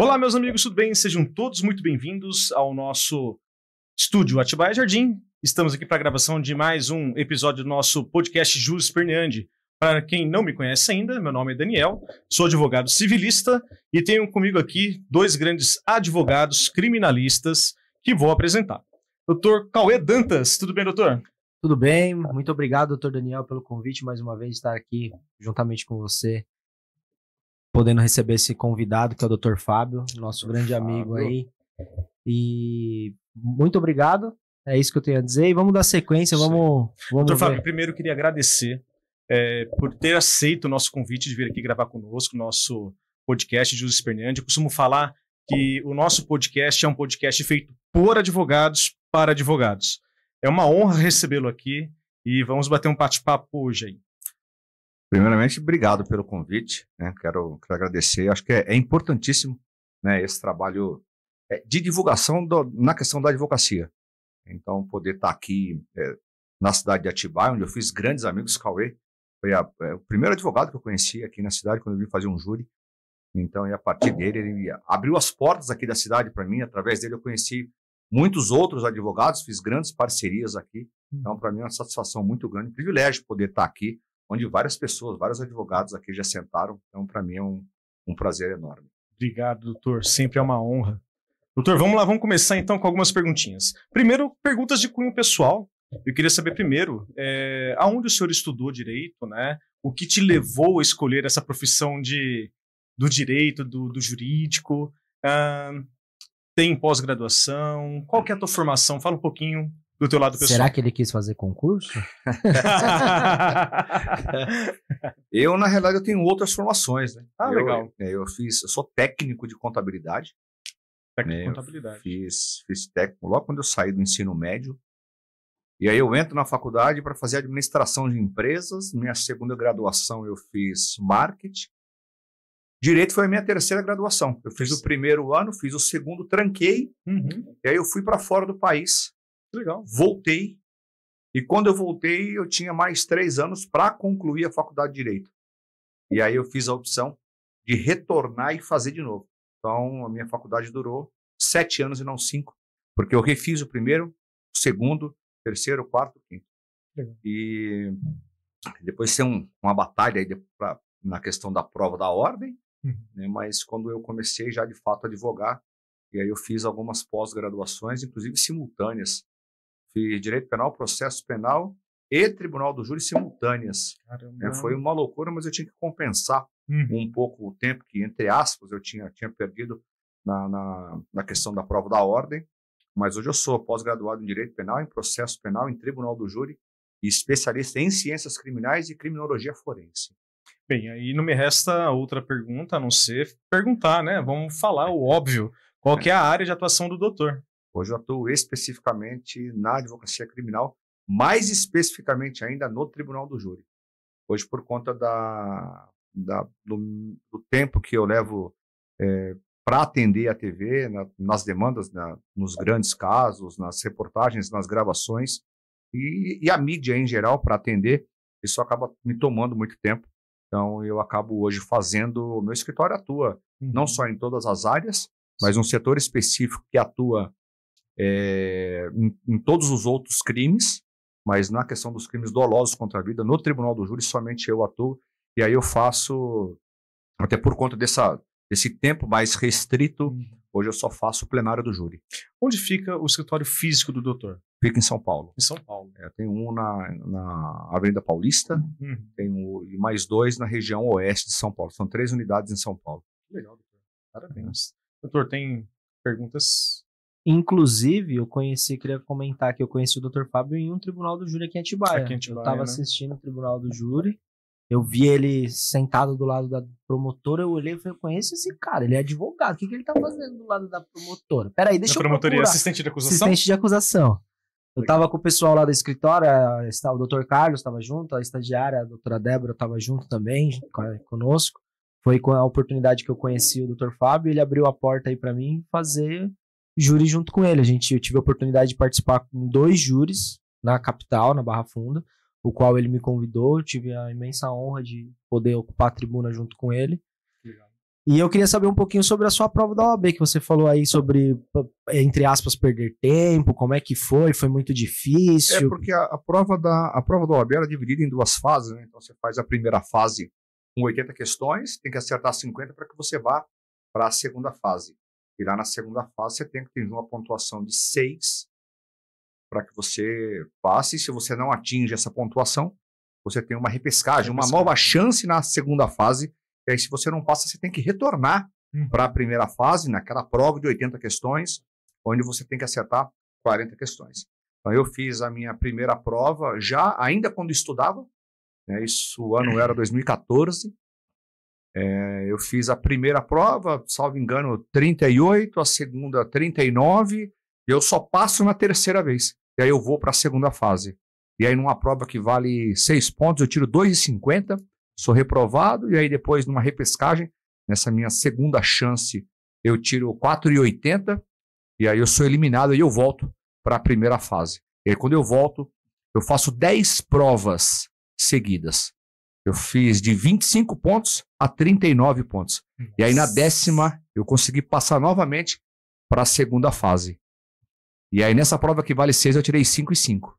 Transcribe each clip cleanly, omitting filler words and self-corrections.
Olá, meus amigos, tudo bem? Sejam todos muito bem-vindos ao nosso estúdio Atibaia Jardim. Estamos aqui para a gravação de mais um episódio do nosso podcast Jus Esperneandi. Para quem não me conhece ainda, meu nome é Daniel, sou advogado civilista e tenho comigo aqui dois grandes advogados criminalistas que vou apresentar. Doutor Cauê Dantas, tudo bem, doutor? Tudo bem, muito obrigado, doutor Daniel, pelo convite, mais uma vez estar aqui juntamente com você, podendo receber esse convidado, que é o doutor Fábio, nosso grande amigo aí. E muito obrigado, é isso que eu tenho a dizer, e vamos dar sequência, vamos Doutor Fábio, ver. primeiro eu queria agradecer por ter aceito o nosso convite de vir aqui gravar conosco, nosso podcast Jus Esperneandi. Eu costumo falar que o nosso podcast é um podcast feito por advogados para advogados. É uma honra recebê-lo aqui e vamos bater um bate-papo hoje aí. Primeiramente, obrigado pelo convite, né? Quero agradecer. Acho que é importantíssimo, né, esse trabalho de divulgação na questão da advocacia. Então, poder estar aqui na cidade de Atibaia, onde eu fiz grandes amigos. Cauê foi o primeiro advogado que eu conheci aqui na cidade quando eu vim fazer um júri. Então, e a partir dele, ele abriu as portas aqui da cidade para mim. Através dele, eu conheci muitos outros advogados, fiz grandes parcerias aqui. Então, para mim, é uma satisfação muito grande, um privilégio poder estar aqui, onde várias pessoas, vários advogados aqui já sentaram. Então, para mim, é um prazer enorme. Obrigado, doutor. Sempre é uma honra. Doutor, vamos lá, vamos começar então com algumas perguntinhas. Primeiro, perguntas de cunho pessoal. Eu queria saber primeiro, aonde o senhor estudou direito, né? O que te levou a escolher essa profissão do direito, do jurídico? Tem pós-graduação? Qual que é a tua formação? Fala um pouquinho do teu lado pessoal. Será que ele quis fazer concurso? Eu, na realidade, eu tenho outras formações, né? Legal. Eu sou técnico de contabilidade. Técnico de contabilidade. Fiz técnico logo quando eu saí do ensino médio. E aí eu entro na faculdade para fazer administração de empresas. Minha segunda graduação eu fiz marketing. Direito foi a minha terceira graduação. Eu fiz o primeiro ano, fiz o segundo, tranquei. E aí eu fui para fora do país. Legal. Voltei. E quando eu voltei, eu tinha mais 3 anos para concluir a faculdade de Direito. E aí eu fiz a opção de retornar e fazer de novo. Então, a minha faculdade durou 7 anos e não 5. Porque eu refiz o primeiro, o segundo, terceiro, quarto, quinto. Legal. E depois tem uma batalha aí na questão da prova da ordem. Né, mas quando eu comecei já de fato a advogar, e aí eu fiz algumas pós-graduações, inclusive simultâneas. Fiz Direito Penal, Processo Penal e Tribunal do Júri simultâneas. Foi uma loucura, mas eu tinha que compensar um pouco o tempo que, entre aspas, eu tinha perdido na questão da prova da ordem. Mas hoje eu sou pós-graduado em Direito Penal, em Processo Penal, em Tribunal do Júri e especialista em Ciências Criminais e Criminologia Forense. Bem, aí não me resta outra pergunta a não ser perguntar, né? Vamos falar o óbvio. Qual que é a área de atuação do doutor? Hoje eu atuo especificamente na advocacia criminal, mais especificamente ainda no Tribunal do Júri. Hoje, por conta do tempo que eu levo para atender a TV, nas demandas, nos grandes casos, nas reportagens, nas gravações, e a mídia em geral para atender, isso acaba me tomando muito tempo. Então, eu acabo hoje fazendo... O meu escritório atua não só em todas as áreas, mas um setor específico que atua em todos os outros crimes, mas na questão dos crimes dolosos contra a vida, no Tribunal do Júri, somente eu atuo. E aí eu faço, até por conta desse tempo mais restrito, hoje eu só faço o plenário do júri. Onde fica o escritório físico do doutor? Fica em São Paulo. Em São Paulo. Tem um na Avenida Paulista, e mais 2 na região oeste de São Paulo. São 3 unidades em São Paulo. Legal, doutor. Parabéns. Doutor, tem perguntas? Inclusive, queria comentar que eu conheci o doutor Fábio em um Tribunal do Júri aqui em Atibaia. Eu estava assistindo o Tribunal do Júri, eu vi ele sentado do lado da promotora, eu olhei e falei, eu conheço esse cara, ele é advogado, o que ele tá fazendo do lado da promotora? Peraí, deixa eu procurar. Assistente de acusação? Assistente de acusação. Eu tava com o pessoal lá do escritório, o doutor Carlos estava junto, a estagiária, a doutora Débora estava junto também, conosco. Foi com a oportunidade que eu conheci o doutor Fábio, ele abriu a porta aí para mim fazer júri junto com ele. Eu tive a oportunidade de participar com 2 júris na capital, na Barra Funda, o qual ele me convidou, eu tive a imensa honra de poder ocupar a tribuna junto com ele. Legal. E eu queria saber um pouquinho sobre a sua prova da OAB, que você falou aí sobre, entre aspas, perder tempo, como é que foi muito difícil. Porque a prova da OAB era dividida em 2 fases, né? Então você faz a primeira fase com 80 questões, tem que acertar 50 para que você vá para a segunda fase. E lá na segunda fase você tem que ter uma pontuação de 6 para que você passe. Se você não atinge essa pontuação, você tem uma repescagem, uma nova chance na segunda fase. E aí, se você não passa, você tem que retornar para a primeira fase, naquela prova de 80 questões, onde você tem que acertar 40 questões. Então, eu fiz a minha primeira prova já, ainda quando estudava, né, isso, o ano era 2014. Eu fiz a primeira prova, salvo engano, 38, a segunda 39, e eu só passo na terceira vez. E aí eu vou para a segunda fase. E aí, numa prova que vale 6 pontos, eu tiro 2,50, sou reprovado, e aí depois, numa repescagem, nessa minha segunda chance, eu tiro 4,80, e aí eu sou eliminado, e eu volto para a primeira fase. E aí, quando eu volto, eu faço 10 provas seguidas. Eu fiz de 25 pontos a 39 pontos. Nossa. E aí, na 10ª, eu consegui passar novamente para a segunda fase. E aí, nessa prova que vale 6, eu tirei 5,5.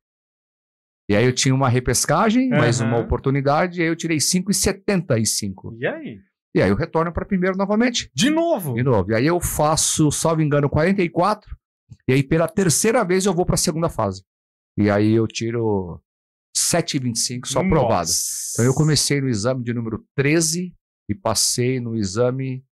E aí eu tinha uma repescagem, mais uma oportunidade, e aí eu tirei 5,75. E aí? E aí eu retorno para primeiro novamente. De novo? De novo. E aí eu faço, salvo engano, 44, e aí pela terceira vez eu vou para a segunda fase. E aí eu tiro 7,25, só aprovado. Então eu comecei no exame de número 13 e passei no exame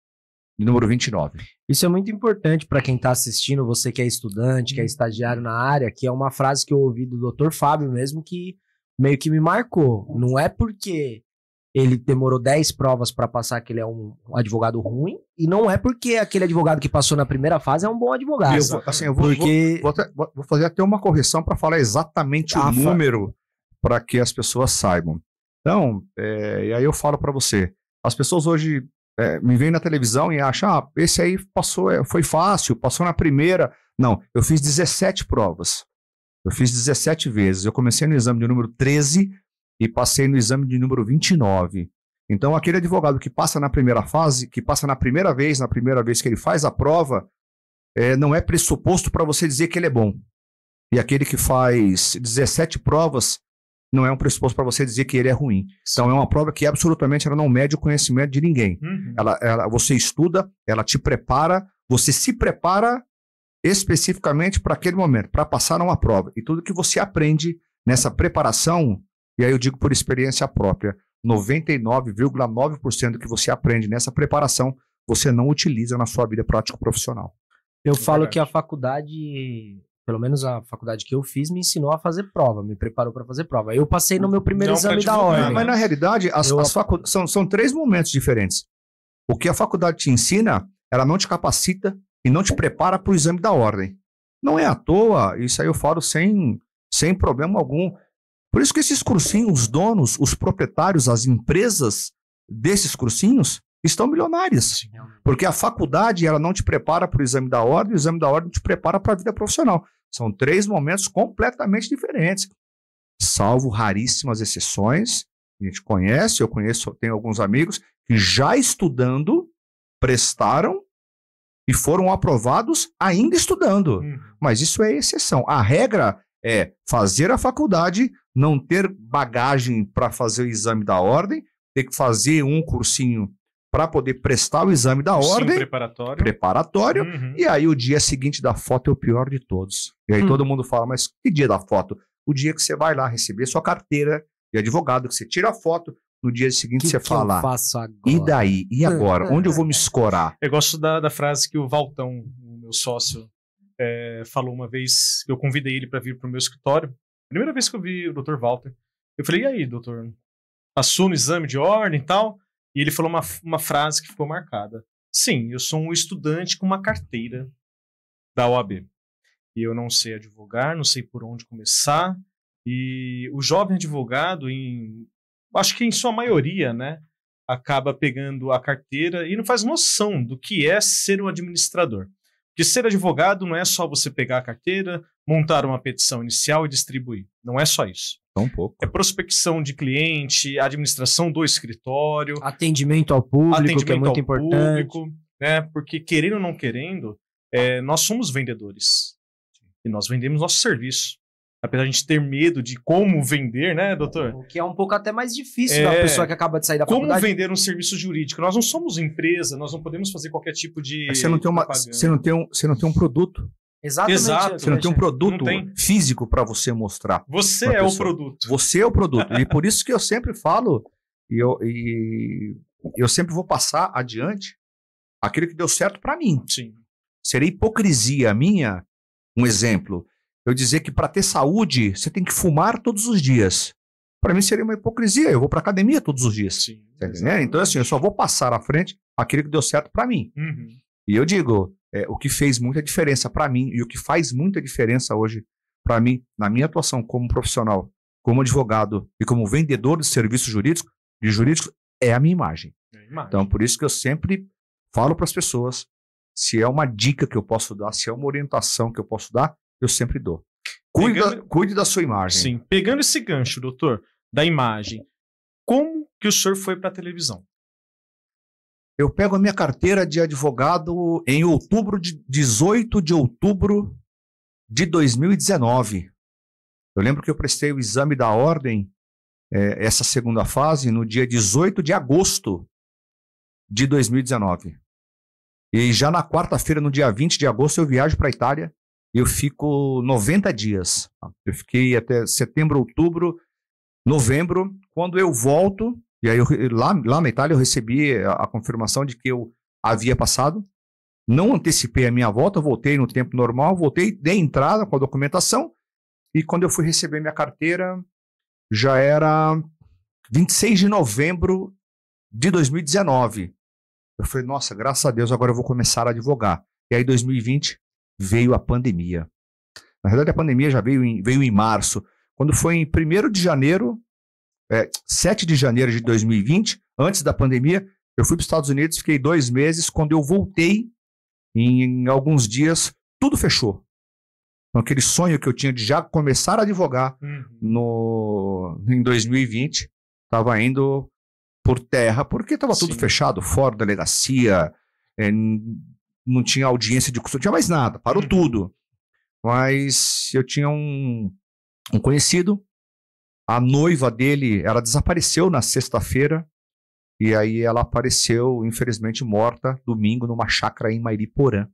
de número 29. Isso é muito importante para quem está assistindo, você que é estudante, que é estagiário na área, que é uma frase que eu ouvi do Dr. Fábio mesmo, que meio que me marcou. Não é porque ele demorou 10 provas para passar que ele é um advogado ruim, e não é porque aquele advogado que passou na primeira fase é um bom advogado. Vou fazer até uma correção para falar exatamente o número para que as pessoas saibam. Então, e aí eu falo para você, as pessoas hoje me veem na televisão e acham, esse aí passou, foi fácil, passou na primeira. Não, eu fiz 17 provas. Eu fiz 17 vezes. Eu comecei no exame de número 13 e passei no exame de número 29. Então, aquele advogado que passa na primeira fase, que passa na primeira vez que ele faz a prova, não é pressuposto para você dizer que ele é bom. E aquele que faz 17 provas, não é um pressuposto para você dizer que ele é ruim. Então, é uma prova que absolutamente ela não mede o conhecimento de ninguém. Você estuda, ela te prepara, você se prepara especificamente para aquele momento, para passar uma prova. E tudo que você aprende nessa preparação, e aí eu digo por experiência própria, 99,9% do que você aprende nessa preparação, você não utiliza na sua vida prático-profissional. Eu falo que a faculdade... Pelo menos a faculdade que eu fiz me ensinou a fazer prova, me preparou para fazer prova. Eu passei no meu primeiro exame da ordem. Mas na realidade, são 3 momentos diferentes. O que a faculdade te ensina, ela não te capacita e não te prepara para o exame da ordem. Não é à toa, isso aí eu falo sem problema algum. Por isso que esses cursinhos, os donos, os proprietários, as empresas desses cursinhos estão milionárias. Porque a faculdade, ela não te prepara para o exame da ordem, o exame da ordem te prepara para a vida profissional. São 3 momentos completamente diferentes. Salvo raríssimas exceções, a gente conhece, eu conheço, tenho alguns amigos que já estudando, prestaram e foram aprovados ainda estudando. Mas isso é exceção. A regra é fazer a faculdade, não ter bagagem para fazer o exame da ordem, ter que fazer um cursinho para poder prestar o exame da ordem, preparatório, e aí o dia seguinte da foto é o pior de todos. E aí todo mundo fala, mas que dia da foto? O dia que você vai lá receber sua carteira de advogado, que você tira a foto, no dia seguinte você fala, eu faço agora? E daí? E agora? Onde eu vou me escorar? Eu gosto da frase que o Valtão, o meu sócio, falou uma vez, que eu convidei ele para vir para o meu escritório. Primeira vez que eu vi o Dr. Walter, eu falei, e aí, doutor? Passou no exame de ordem e tal? E ele falou uma frase que ficou marcada. Sim, eu sou um estudante com uma carteira da OAB. E eu não sei advogar, não sei por onde começar. E o jovem advogado, acho que em sua maioria, né, acaba pegando a carteira e não faz noção do que é ser um administrador. Porque ser advogado não é só você pegar a carteira, montar uma petição inicial e distribuir. Não é só isso. Tão pouco. É prospecção de cliente, administração do escritório, Atendimento ao público, que é muito importante. público, né? Porque querendo ou não querendo, nós somos vendedores. E nós vendemos nosso serviço. Apesar de a gente ter medo de como vender, né, doutor? O que é um pouco até mais difícil da pessoa que acaba de sair da Como faculdade. vender um serviço jurídico? Nós não somos empresa, nós não podemos fazer qualquer tipo de Você não tem você não tem um produto. Exatamente. Exato. Você não tem um produto Não tem. físico para você mostrar. Você pra é o pessoa. produto. Você é o produto. E por isso que eu sempre falo, e eu sempre vou passar adiante aquilo que deu certo para mim. Sim. Seria hipocrisia minha, um exemplo, eu dizer que para ter saúde você tem que fumar todos os dias. Para mim seria uma hipocrisia. Eu vou para academia todos os dias. Sim. Tá entendendo? Então, assim, eu só vou passar à frente aquilo que deu certo para mim. Uhum. E eu digo, o que fez muita diferença para mim e o que faz muita diferença hoje para mim, na minha atuação como profissional, como advogado e como vendedor de serviços jurídicos, é a minha imagem. Então, por isso que eu sempre falo para as pessoas, se é uma dica que eu posso dar, se é uma orientação que eu posso dar, eu sempre dou. Cuide da sua imagem. Sim. Pegando esse gancho, doutor, da imagem, como que o senhor foi para a televisão? Eu pego a minha carteira de advogado em 18 de outubro de 2019. Eu lembro que eu prestei o exame da ordem, essa segunda fase, no dia 18 de agosto de 2019. E já na quarta-feira, no dia 20 de agosto, eu viajo para a Itália e eu fico 90 dias. Eu fiquei até setembro, outubro, novembro. Quando eu volto, e aí lá na Itália eu recebi a confirmação de que eu havia passado. Não antecipei a minha volta, voltei no tempo normal, dei entrada com a documentação. E quando eu fui receber minha carteira, já era 26 de novembro de 2019. Eu falei, nossa, graças a Deus, agora eu vou começar a advogar. E aí, em 2020, veio a pandemia. Na verdade, a pandemia já veio em março. Quando foi em 1º de janeiro, 7 de janeiro de 2020, antes da pandemia, eu fui para os Estados Unidos, fiquei 2 meses. Quando eu voltei, em alguns dias, tudo fechou. Então, aquele sonho que eu tinha de já começar a advogar em 2020, estava indo por terra, porque estava tudo fechado, fora da delegacia, não tinha audiência de custódia, não tinha mais nada, parou tudo. Mas eu tinha um conhecido, a noiva dele, ela desapareceu na sexta-feira, e aí ela apareceu, infelizmente, morta, domingo, numa chácara em Mairiporã.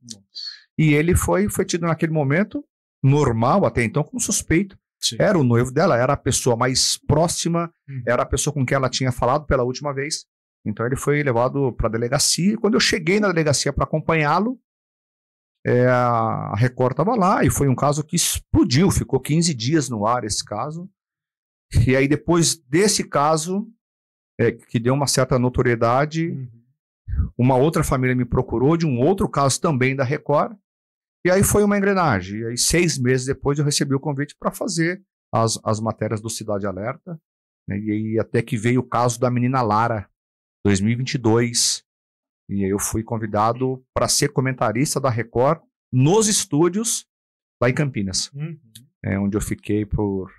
E ele foi tido naquele momento, normal até então, como suspeito. Sim. Era o noivo dela, era a pessoa mais próxima, era a pessoa com quem ela tinha falado pela última vez. Então ele foi levado para a delegacia, e quando eu cheguei na delegacia para acompanhá-lo, a Record estava lá, e foi um caso que explodiu, ficou 15 dias no ar esse caso. E aí depois desse caso, que deu uma certa notoriedade, uma outra família me procurou de um outro caso também da Record, e aí foi uma engrenagem. E aí 6 meses depois eu recebi o convite para fazer as matérias do Cidade Alerta, né? E aí até que veio o caso da menina Lara, 2022, e aí eu fui convidado para ser comentarista da Record nos estúdios lá em Campinas, onde eu fiquei por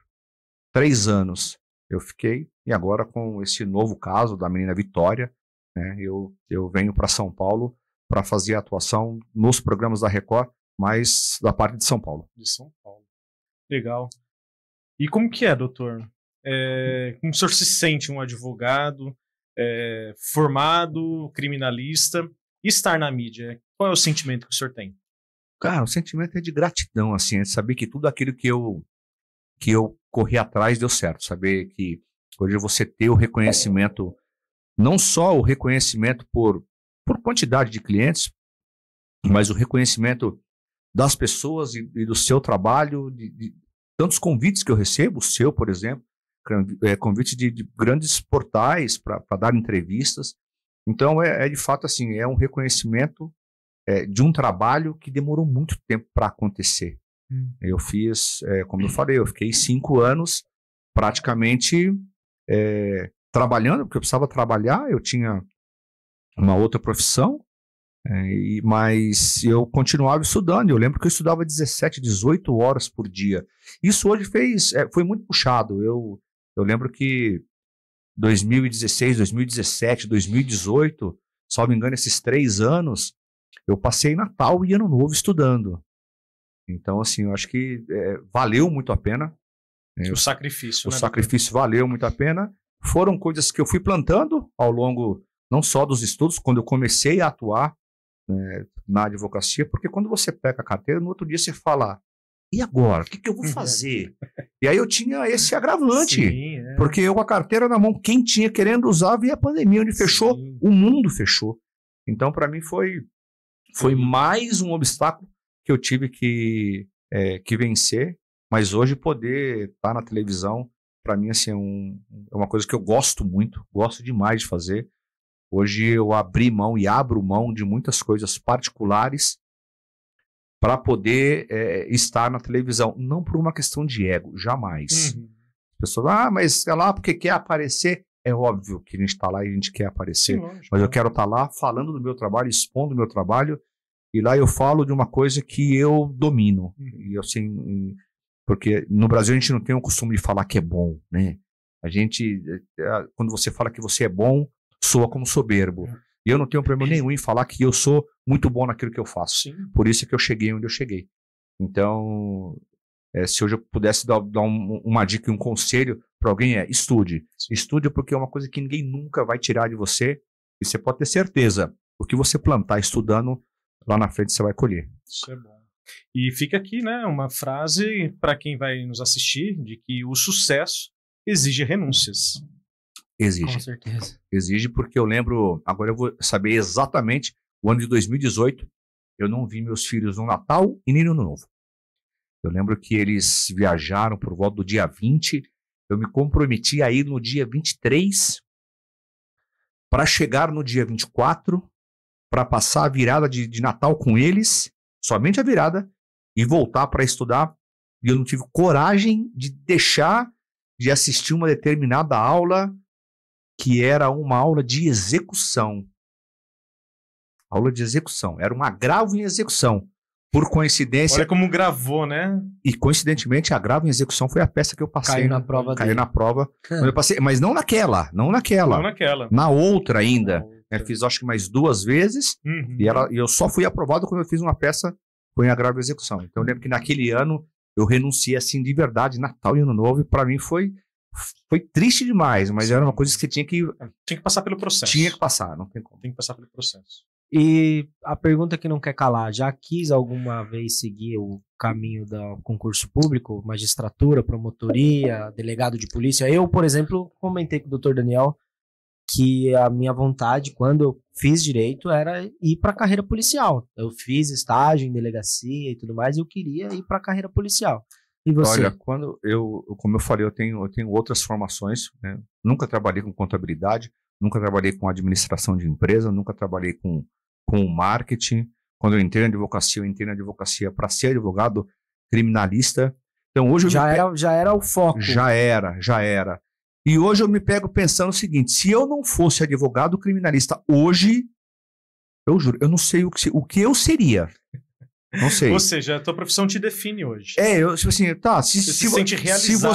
3 anos. Eu fiquei, e agora com esse novo caso da menina Vitória, né, eu venho para São Paulo para fazer a atuação nos programas da Record, mas da parte de São Paulo. De São Paulo. Legal. E como que é, doutor? Como o senhor se sente um advogado formado, criminalista, e estar na mídia? Qual é o sentimento que o senhor tem? Cara, o sentimento é de gratidão, assim, é de saber que tudo aquilo que eu corri atrás deu certo. Saber que hoje você ter o reconhecimento, não só o reconhecimento por quantidade de clientes, mas o reconhecimento das pessoas e do seu trabalho, de tantos convites que eu recebo, o seu, por exemplo, convite de grandes portais para dar entrevistas. Então, de fato, assim, é um reconhecimento de um trabalho que demorou muito tempo para acontecer. Eu fiz, como eu falei, eu fiquei 5 anos praticamente trabalhando, porque eu precisava trabalhar, eu tinha uma outra profissão, Mas eu continuava estudando. Eu lembro que eu estudava 17, 18 horas por dia. Isso hoje foi muito puxado. Eu lembro que 2016, 2017, 2018, salvo engano, esses 3 anos, eu passei Natal e Ano Novo estudando. Então, assim, eu acho que valeu muito a pena. O sacrifício, O sacrifício valeu muito a pena. Foram coisas que eu fui plantando ao longo, não só dos estudos, quando eu comecei a atuar na advocacia, porque quando você pega a carteira, no outro dia você fala, e agora? O que eu vou fazer? E aí eu tinha esse agravante, Sim, porque eu com a carteira na mão, quem tinha querendo usar, veio a pandemia, onde fechou, o mundo fechou. Então, para mim, foi mais um obstáculo que eu tive que vencer, mas hoje poder estar na televisão, para mim, assim, é uma coisa que eu gosto muito, gosto demais de fazer. Hoje eu abri mão e abro mão de muitas coisas particulares para poder estar na televisão. Não por uma questão de ego, jamais. As pessoas, mas é lá porque quer aparecer. É óbvio que a gente está lá e a gente quer aparecer. Sim, lógico, mas eu quero estar lá falando do meu trabalho, expondo o meu trabalho. E lá eu falo de uma coisa que eu domino. E assim, porque no Brasil a gente não tem o costume de falar que é bom, né? A gente, quando você fala que você é bom, soa como soberbo. E eu não tenho problema nenhum em falar que eu sou muito bom naquilo que eu faço. Sim. Por isso é que eu cheguei onde eu cheguei. Então, se hoje eu pudesse dar uma dica e um conselho para alguém, estude. Sim. Estude porque é uma coisa que ninguém nunca vai tirar de você. E você pode ter certeza, o que você plantar estudando, lá na frente você vai colher. Isso é bom. E fica aqui, né, uma frase para quem vai nos assistir, de que o sucesso exige renúncias. Exige. Com certeza. Exige porque eu lembro, agora eu vou saber exatamente, o ano de 2018, eu não vi meus filhos no Natal e nem no Ano Novo. Eu lembro que eles viajaram por volta do dia 20, eu me comprometi a ir no dia 23, para chegar no dia 24, para passar a virada de Natal com eles, somente a virada, e voltar para estudar. E eu não tive coragem de deixar de assistir uma determinada aula, que era uma aula de execução. Aula de execução. Era um agravo em execução. Por coincidência... Olha como gravou, né? E coincidentemente, agravo em execução foi a peça que eu passei. Caiu na prova Caiu na prova. Eu passei, mas não naquela. Não naquela. Na outra ainda. Na outra. Fiz acho que mais 2 vezes. E eu só fui aprovado quando eu fiz uma peça com agravo em execução. Então eu lembro que naquele ano eu renunciei assim de verdade, Natal e Ano Novo, e para mim foi triste demais, mas era uma coisa que você tinha que passar pelo processo. Tinha que passar, não tem como. Tem que passar pelo processo. E a pergunta que não quer calar, já quis alguma vez seguir o caminho do concurso público, magistratura, promotoria, delegado de polícia? Eu, por exemplo, comentei com o Dr. Daniel que a minha vontade, quando eu fiz direito, era ir para a carreira policial. Eu fiz estágio em delegacia e tudo mais, e eu queria ir para a carreira policial. E você? Olha, como eu falei, eu tenho outras formações, né? Nunca trabalhei com contabilidade, nunca trabalhei com administração de empresa, nunca trabalhei com marketing. Quando eu entrei na advocacia para ser advogado criminalista. Então hoje já era o foco. Já era. E hoje eu me pego pensando o seguinte: se eu não fosse advogado criminalista hoje, eu juro, eu não sei o que eu seria. Não sei. Ou seja, a tua profissão te define hoje. Tipo assim, tá. Você se sente realizado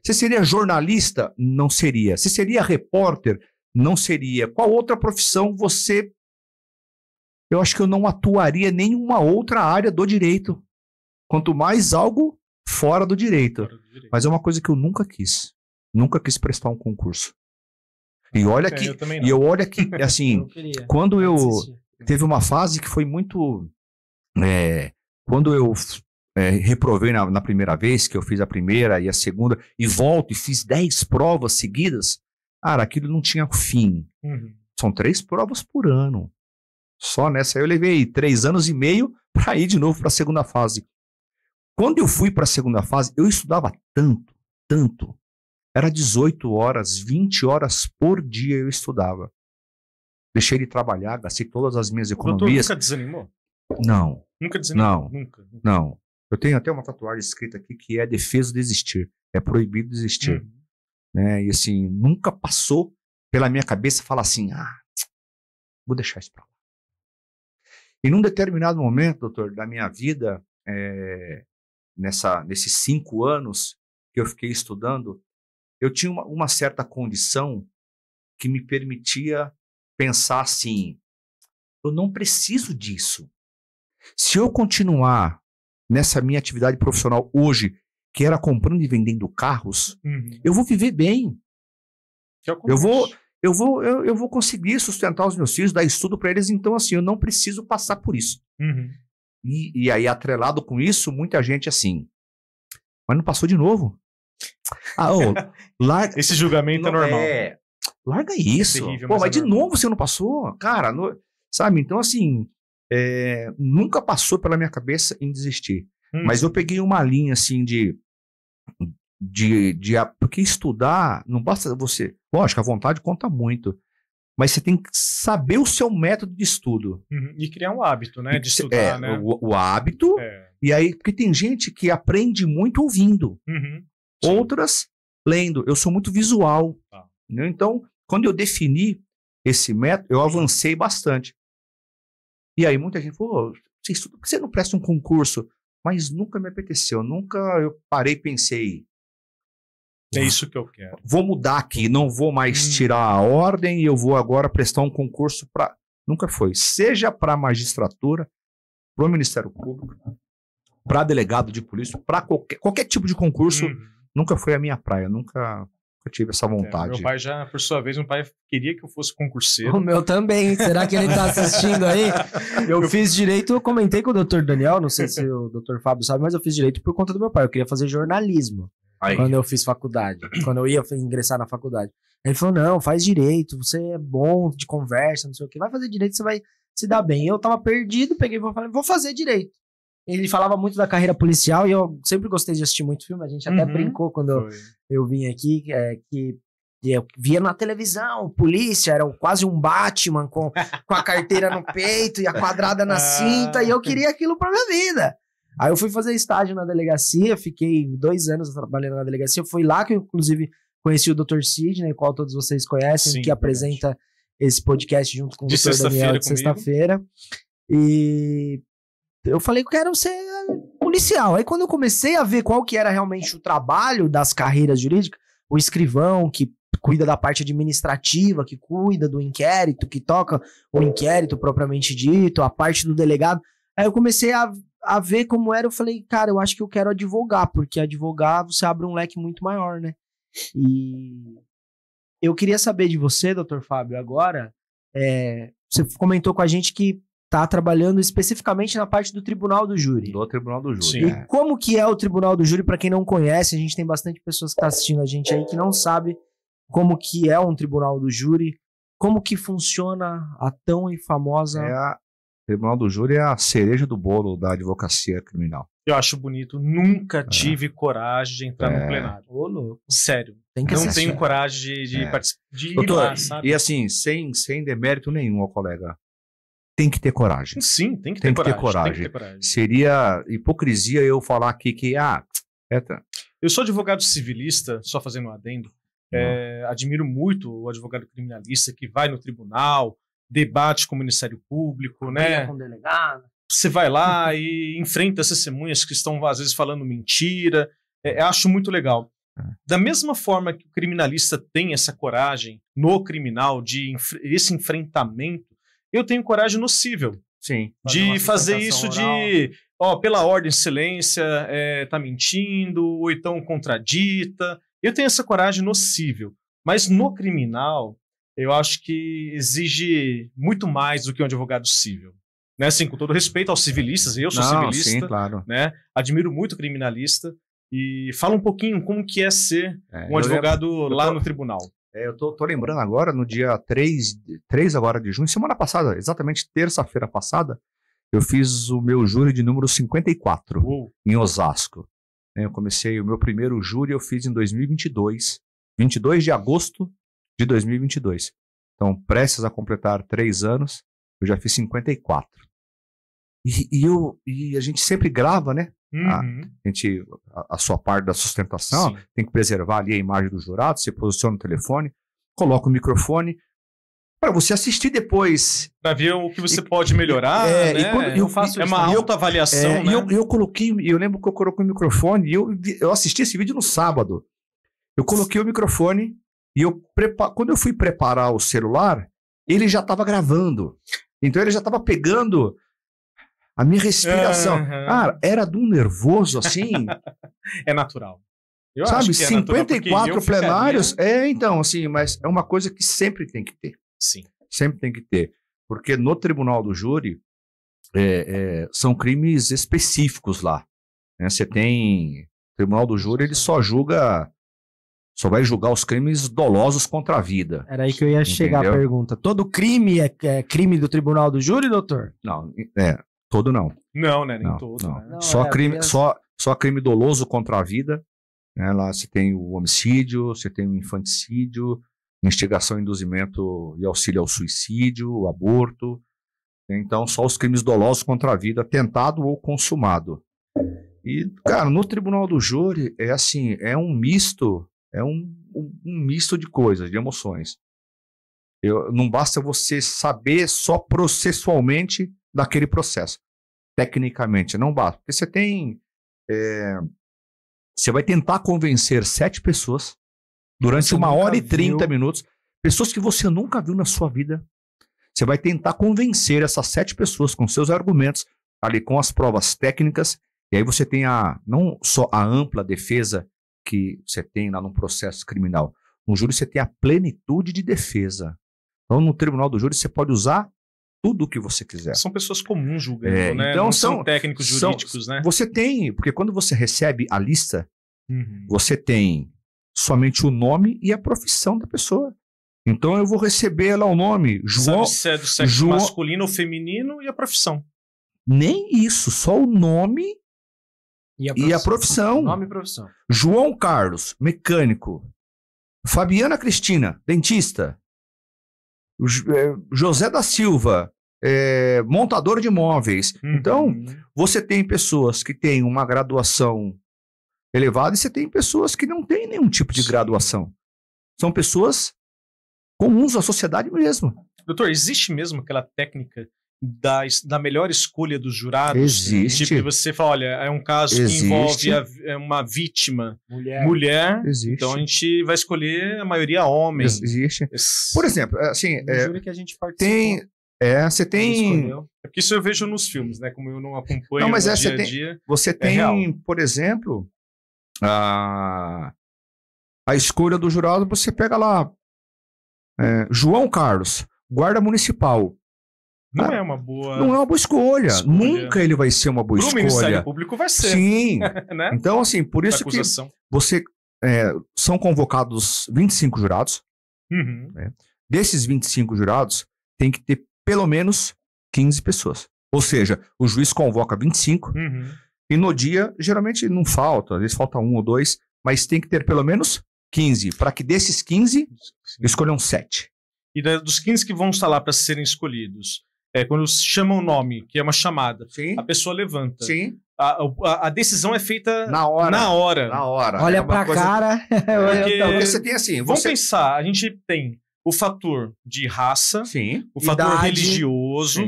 você seria jornalista? Não seria. Se seria repórter? Não seria. Qual outra profissão você... Eu acho que eu não atuaria em nenhuma outra área do direito. Quanto mais algo fora do direito. Mas é uma coisa que eu nunca quis. Nunca quis prestar um concurso. E olha que... assim, quando eu... Teve uma fase que foi muito... quando eu reprovei na primeira vez, que eu fiz a primeira e a segunda, e volto e fiz 10 provas seguidas, cara, aquilo não tinha fim. São 3 provas por ano. Só nessa aí eu levei 3 anos e meio para ir de novo para a segunda fase. Quando eu fui para a segunda fase, eu estudava tanto. Era 18 horas, 20 horas por dia eu estudava. Deixei de trabalhar, gastei todas as minhas economias. Doutor, nunca desanimou? Não. Nunca desanimou? Nunca. Não. Eu tenho até uma tatuagem escrita aqui que é defesa de desistir. É proibido desistir. E assim, nunca passou pela minha cabeça falar assim, vou deixar isso pra lá. E num determinado momento, doutor, da minha vida, nesses 5 anos que eu fiquei estudando, eu tinha uma certa condição que me permitia pensar assim, eu não preciso disso. Se eu continuar nessa minha atividade profissional hoje, que era comprando e vendendo carros, eu vou viver bem. Eu vou conseguir sustentar os meus filhos, dar estudo para eles, então assim, eu não preciso passar por isso. E aí, atrelado com isso, muita gente assim, mas não passou de novo? Esse julgamento é normal. Larga isso. terrível, Pô, mas de normal. novo você não passou? Cara, sabe? Então assim, nunca passou pela minha cabeça em desistir. Mas eu peguei uma linha assim porque estudar, não basta você... Lógico, a vontade conta muito. Mas você tem que saber o seu método de estudo. E criar um hábito, né? De estudar, né? O hábito. E aí, porque tem gente que aprende muito ouvindo. Outras lendo. Eu sou muito visual. Né? Então, quando eu defini esse método, eu avancei bastante. E aí muita gente falou, você estuda, por que você não presta um concurso? Mas nunca me apeteceu. Nunca eu parei e pensei... É isso que eu quero. Vou mudar aqui, não vou mais tirar a ordem e eu vou agora prestar um concurso para... Nunca foi. Seja para magistratura, para o Ministério Público, para delegado de polícia, para qualquer tipo de concurso, nunca foi a minha praia. Nunca tive essa vontade. Meu pai já, por sua vez, meu pai queria que eu fosse concurseiro. O meu também. Será que ele tá assistindo aí? Eu fiz direito, eu comentei com o Dr. Daniel, não sei se o Dr. Fábio sabe, mas eu fiz direito por conta do meu pai. Eu queria fazer jornalismo. Quando eu fiz faculdade, quando eu ia ingressar na faculdade. Ele falou, não, faz direito, você é bom de conversa, não sei o que, vai fazer direito, você vai se dar bem. Eu tava perdido, peguei e falei, vou fazer direito. Ele falava muito da carreira policial e eu sempre gostei de assistir muito filme, a gente até brincou quando eu vim aqui, que eu via na televisão, polícia, era quase um Batman com a carteira no peito e a quadrada na cinta, e eu queria aquilo pra minha vida. Aí eu fui fazer estágio na delegacia, fiquei 2 anos trabalhando na delegacia. Foi lá que eu, inclusive, conheci o Dr. Sidney, qual todos vocês conhecem, Sim, que apresenta esse podcast junto com o Dr. Daniel de sexta-feira. E eu falei que eu quero ser policial. Aí quando eu comecei a ver qual que era realmente o trabalho das carreiras jurídicas, o escrivão que cuida da parte administrativa, que cuida do inquérito, que toca o inquérito propriamente dito, a parte do delegado. Aí eu comecei a ver como era, eu falei, cara, eu acho que eu quero advogar, porque advogar você abre um leque muito maior, né? E eu queria saber de você, Dr. Fábio, agora, você comentou com a gente que tá trabalhando especificamente na parte do Tribunal do Júri. Do Tribunal do Júri. Sim. E como que é o Tribunal do Júri, para quem não conhece, a gente tem bastante pessoas que tá assistindo a gente aí que não sabe como que é um Tribunal do Júri, como que funciona a tão e famosa... O Tribunal do Júri é a cereja do bolo da advocacia criminal. Eu acho bonito. Nunca tive coragem de entrar no plenário. Ô, louco. Sério. Tem que Não assistir. tenho coragem de participar. De ir Doutor, lá, sabe? e assim, sem demérito nenhum ao colega, tem que ter coragem. Sim, tem que ter coragem. Tem que ter coragem. Seria hipocrisia eu falar aqui que, Eu sou advogado civilista, só fazendo um adendo. Admiro muito o advogado criminalista que vai no tribunal, debate com o Ministério Público, né? Com o delegado. Você vai lá e enfrenta essas testemunhas que estão, às vezes, falando mentira. Acho muito legal. Da mesma forma que o criminalista tem essa coragem no criminal, esse enfrentamento, eu tenho coragem no cível. Sim. De fazer isso pela ordem de silência, tá mentindo, ou então contradita. Eu tenho essa coragem no cível. Mas no criminal, eu acho que exige muito mais do que um advogado civil. Né? Assim, com todo respeito aos civilistas, eu sou civilista, sim, claro. Né? Admiro muito o criminalista. E fala um pouquinho como que é ser um advogado lá no tribunal. Eu tô lembrando agora, no dia 3 agora de junho, semana passada, exatamente terça-feira passada, eu fiz o meu júri de número 54 em Osasco. Eu comecei o meu primeiro júri, eu fiz em 2022, 22 de agosto de 2022. Então, prestes a completar 3 anos, eu já fiz 54. E a gente sempre grava, né? A sua parte da sustentação, tem que preservar ali a imagem do jurado, você posiciona o telefone, coloca o microfone, para você assistir depois. Para ver o que você pode melhorar, né? E quando eu faço uma autoavaliação, né? Eu coloquei, eu lembro que eu coloquei o microfone, e eu assisti esse vídeo no sábado. Eu coloquei o microfone e quando eu fui preparar o celular, ele já estava gravando. Então ele já estava pegando a minha respiração. Cara, era de um nervoso assim. É natural. Eu sabe, acho que 54 plenários. Então, assim, mas é uma coisa que sempre tem que ter. Sim. Sempre tem que ter. Porque no tribunal do júri são crimes específicos lá. Né? Você tem. O tribunal do júri, ele só vai julgar os crimes dolosos contra a vida. Era aí que eu ia chegar a pergunta. Todo crime é crime do tribunal do júri, doutor? Não, todo não. Não, né? Nem todo. Não. Né? Não, só crime doloso contra a vida. Né? Lá você tem o homicídio, você tem o infanticídio, instigação, induzimento e auxílio ao suicídio, o aborto. Então, só os crimes dolosos contra a vida, tentado ou consumado. E, cara, no tribunal do júri, é assim, é um misto. É um misto de coisas, de emoções. Não basta você saber só processualmente daquele processo. Tecnicamente, não basta. Porque você tem... você vai tentar convencer 7 pessoas durante 1h30 minutos. Pessoas que você nunca viu na sua vida. Você vai tentar convencer essas 7 pessoas com seus argumentos, ali com as provas técnicas. E aí você tem não só a ampla defesa que você tem lá no processo criminal. No júri você tem a plenitude de defesa. Então no tribunal do júri você pode usar tudo o que você quiser. São pessoas comuns julgando, né? Então não são técnicos jurídicos, né? Você tem, porque quando você recebe a lista, você tem somente o nome e a profissão da pessoa. Então eu vou receber lá o nome, João... Sabe se é do sexo masculino ou feminino e a profissão. Nem isso, só o nome... E a profissão. Nome e profissão. João Carlos, mecânico. Fabiana Cristina, dentista. José da Silva, montador de imóveis. Então, você tem pessoas que têm uma graduação elevada e você tem pessoas que não têm nenhum tipo de graduação. São pessoas comuns da sociedade mesmo. Doutor, existe mesmo aquela técnica da melhor escolha dos jurados? Existe. Tipo, você fala, olha, é um caso que envolve uma vítima mulher, então a gente vai escolher a maioria homem. Existe. Por exemplo, assim... No júri que a gente participou. Você tem... É porque isso eu vejo nos filmes, né? Como eu não acompanho mas no dia a dia. Você tem, por exemplo, a escolha do jurado, você pega lá João Carlos, guarda municipal. Não é uma boa... Não é uma boa escolha. Nunca ele vai ser uma boa escolha. O Ministério Público vai ser. Sim. Né? Então, assim, por isso que são convocados 25 jurados. Né? Desses 25 jurados, tem que ter pelo menos 15 pessoas. Ou seja, o juiz convoca 25 e no dia, geralmente não falta, às vezes falta 1 ou 2, mas tem que ter pelo menos 15, para que desses 15 escolham 7. E dos 15 que vão estar lá para serem escolhidos, quando chamam o nome, que é uma chamada, a pessoa levanta. Sim. A decisão é feita na hora. Olha pra cara. Porque você tem assim... Vamos pensar, a gente tem o fator de raça, o fator idade, religioso,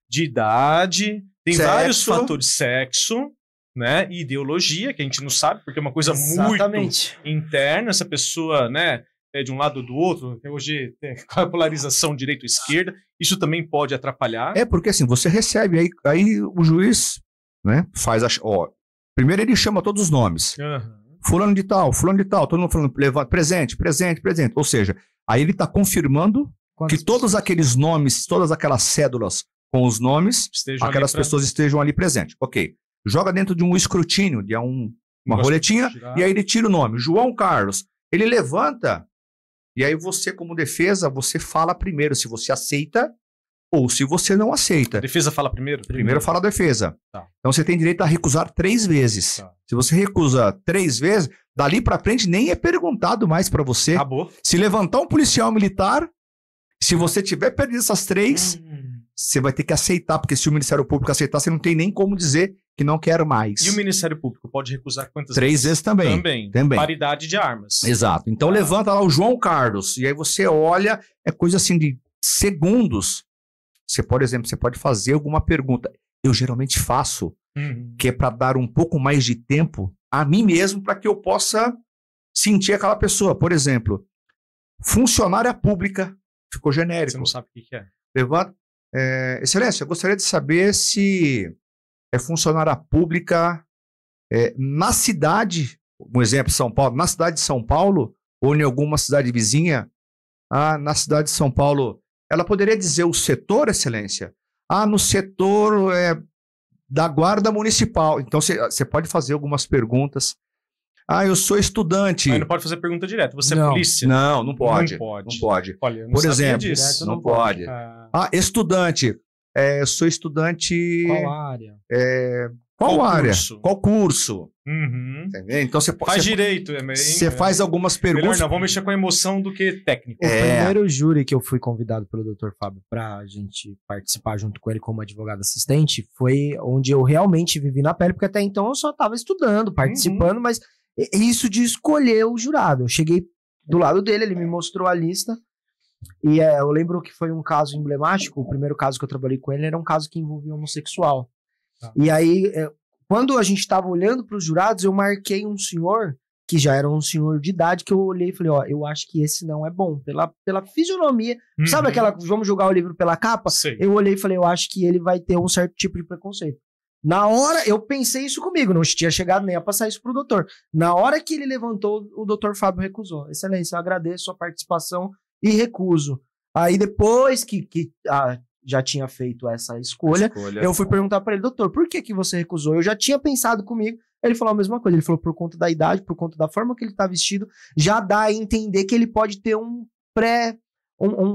de idade, tem vários fatores de sexo, né, e ideologia, que a gente não sabe, porque é uma coisa muito interna, essa pessoa, né, de um lado ou do outro, hoje com a polarização direita-esquerda, isso também pode atrapalhar. Porque assim, você recebe, aí o juiz, né, faz primeiro ele chama todos os nomes. Fulano de tal, todo mundo falando, presente. Ou seja, aí ele está confirmando que todos aqueles nomes, todas aquelas cédulas com os nomes, aquelas pessoas estejam ali presentes. Ok. Joga dentro de um escrutínio, de uma roletinha, e aí ele tira o nome. João Carlos. Ele levanta, e aí você, como defesa, você fala primeiro se você aceita ou se você não aceita. A defesa fala primeiro? Primeiro fala a defesa. Então você tem direito a recusar 3 vezes. Se você recusa 3 vezes, dali pra frente nem é perguntado mais pra você. Acabou. Se levantar um policial militar, se você tiver perdido essas 3, você vai ter que aceitar, porque se o Ministério Público aceitar, você não tem nem como dizer que não quer mais. E o Ministério Público pode recusar quantas 3 vezes também. Também. Paridade de armas. Exato. Então levanta lá o João Carlos, e aí você olha, é coisa assim de segundos, por exemplo, você pode fazer alguma pergunta. Eu geralmente faço, que é para dar um pouco mais de tempo a mim mesmo para que eu possa sentir aquela pessoa. Por exemplo, funcionária pública, ficou genérico. Você não sabe o que é. Levanta. Excelência, eu gostaria de saber se é funcionária pública na cidade, um exemplo, São Paulo, na cidade de São Paulo ou em alguma cidade vizinha. Na cidade de São Paulo, ela poderia dizer o setor, excelência? No setor da Guarda Municipal. Então, você pode fazer algumas perguntas. Eu sou estudante. Mas não pode fazer pergunta direta. Você Não. é polícia? Não pode. Não pode. Não pode. Olha, eu não Por sabia exemplo, disso. não pode. Estudante. Eu sou estudante... Qual área? Qual área? Curso? Qual curso? Uhum. Entendeu? Então, Faz direito. Você faz algumas Melhor perguntas. não, vamos mexer com a emoção do que técnico. O primeiro júri que eu fui convidado pelo Dr. Fábio pra gente participar junto com ele como advogado assistente foi onde eu realmente vivi na pele, porque até então eu só tava estudando, participando, mas isso de escolher o jurado. Eu cheguei do lado dele, ele me mostrou a lista e eu lembro que foi um caso emblemático. O primeiro caso que eu trabalhei com ele era um caso que envolvia homossexual. Tá. E aí, quando a gente tava olhando para os jurados, eu marquei um senhor que já era um senhor de idade, que eu olhei e falei, eu acho que esse não é bom, pela fisionomia. Sabe aquela, vamos julgar o livro pela capa? Sei. Eu olhei e falei, eu acho que ele vai ter um certo tipo de preconceito. Na hora, eu pensei isso comigo, não tinha chegado nem a passar isso pro doutor. Na hora que ele levantou, o doutor Fábio recusou. Excelência, eu agradeço a participação e recuso. Aí depois que já tinha feito essa escolha, eu fui perguntar para ele, doutor, por que você recusou? Eu já tinha pensado comigo. Ele falou a mesma coisa, ele falou por conta da idade, por conta da forma que ele tá vestido, já dá a entender que ele pode ter um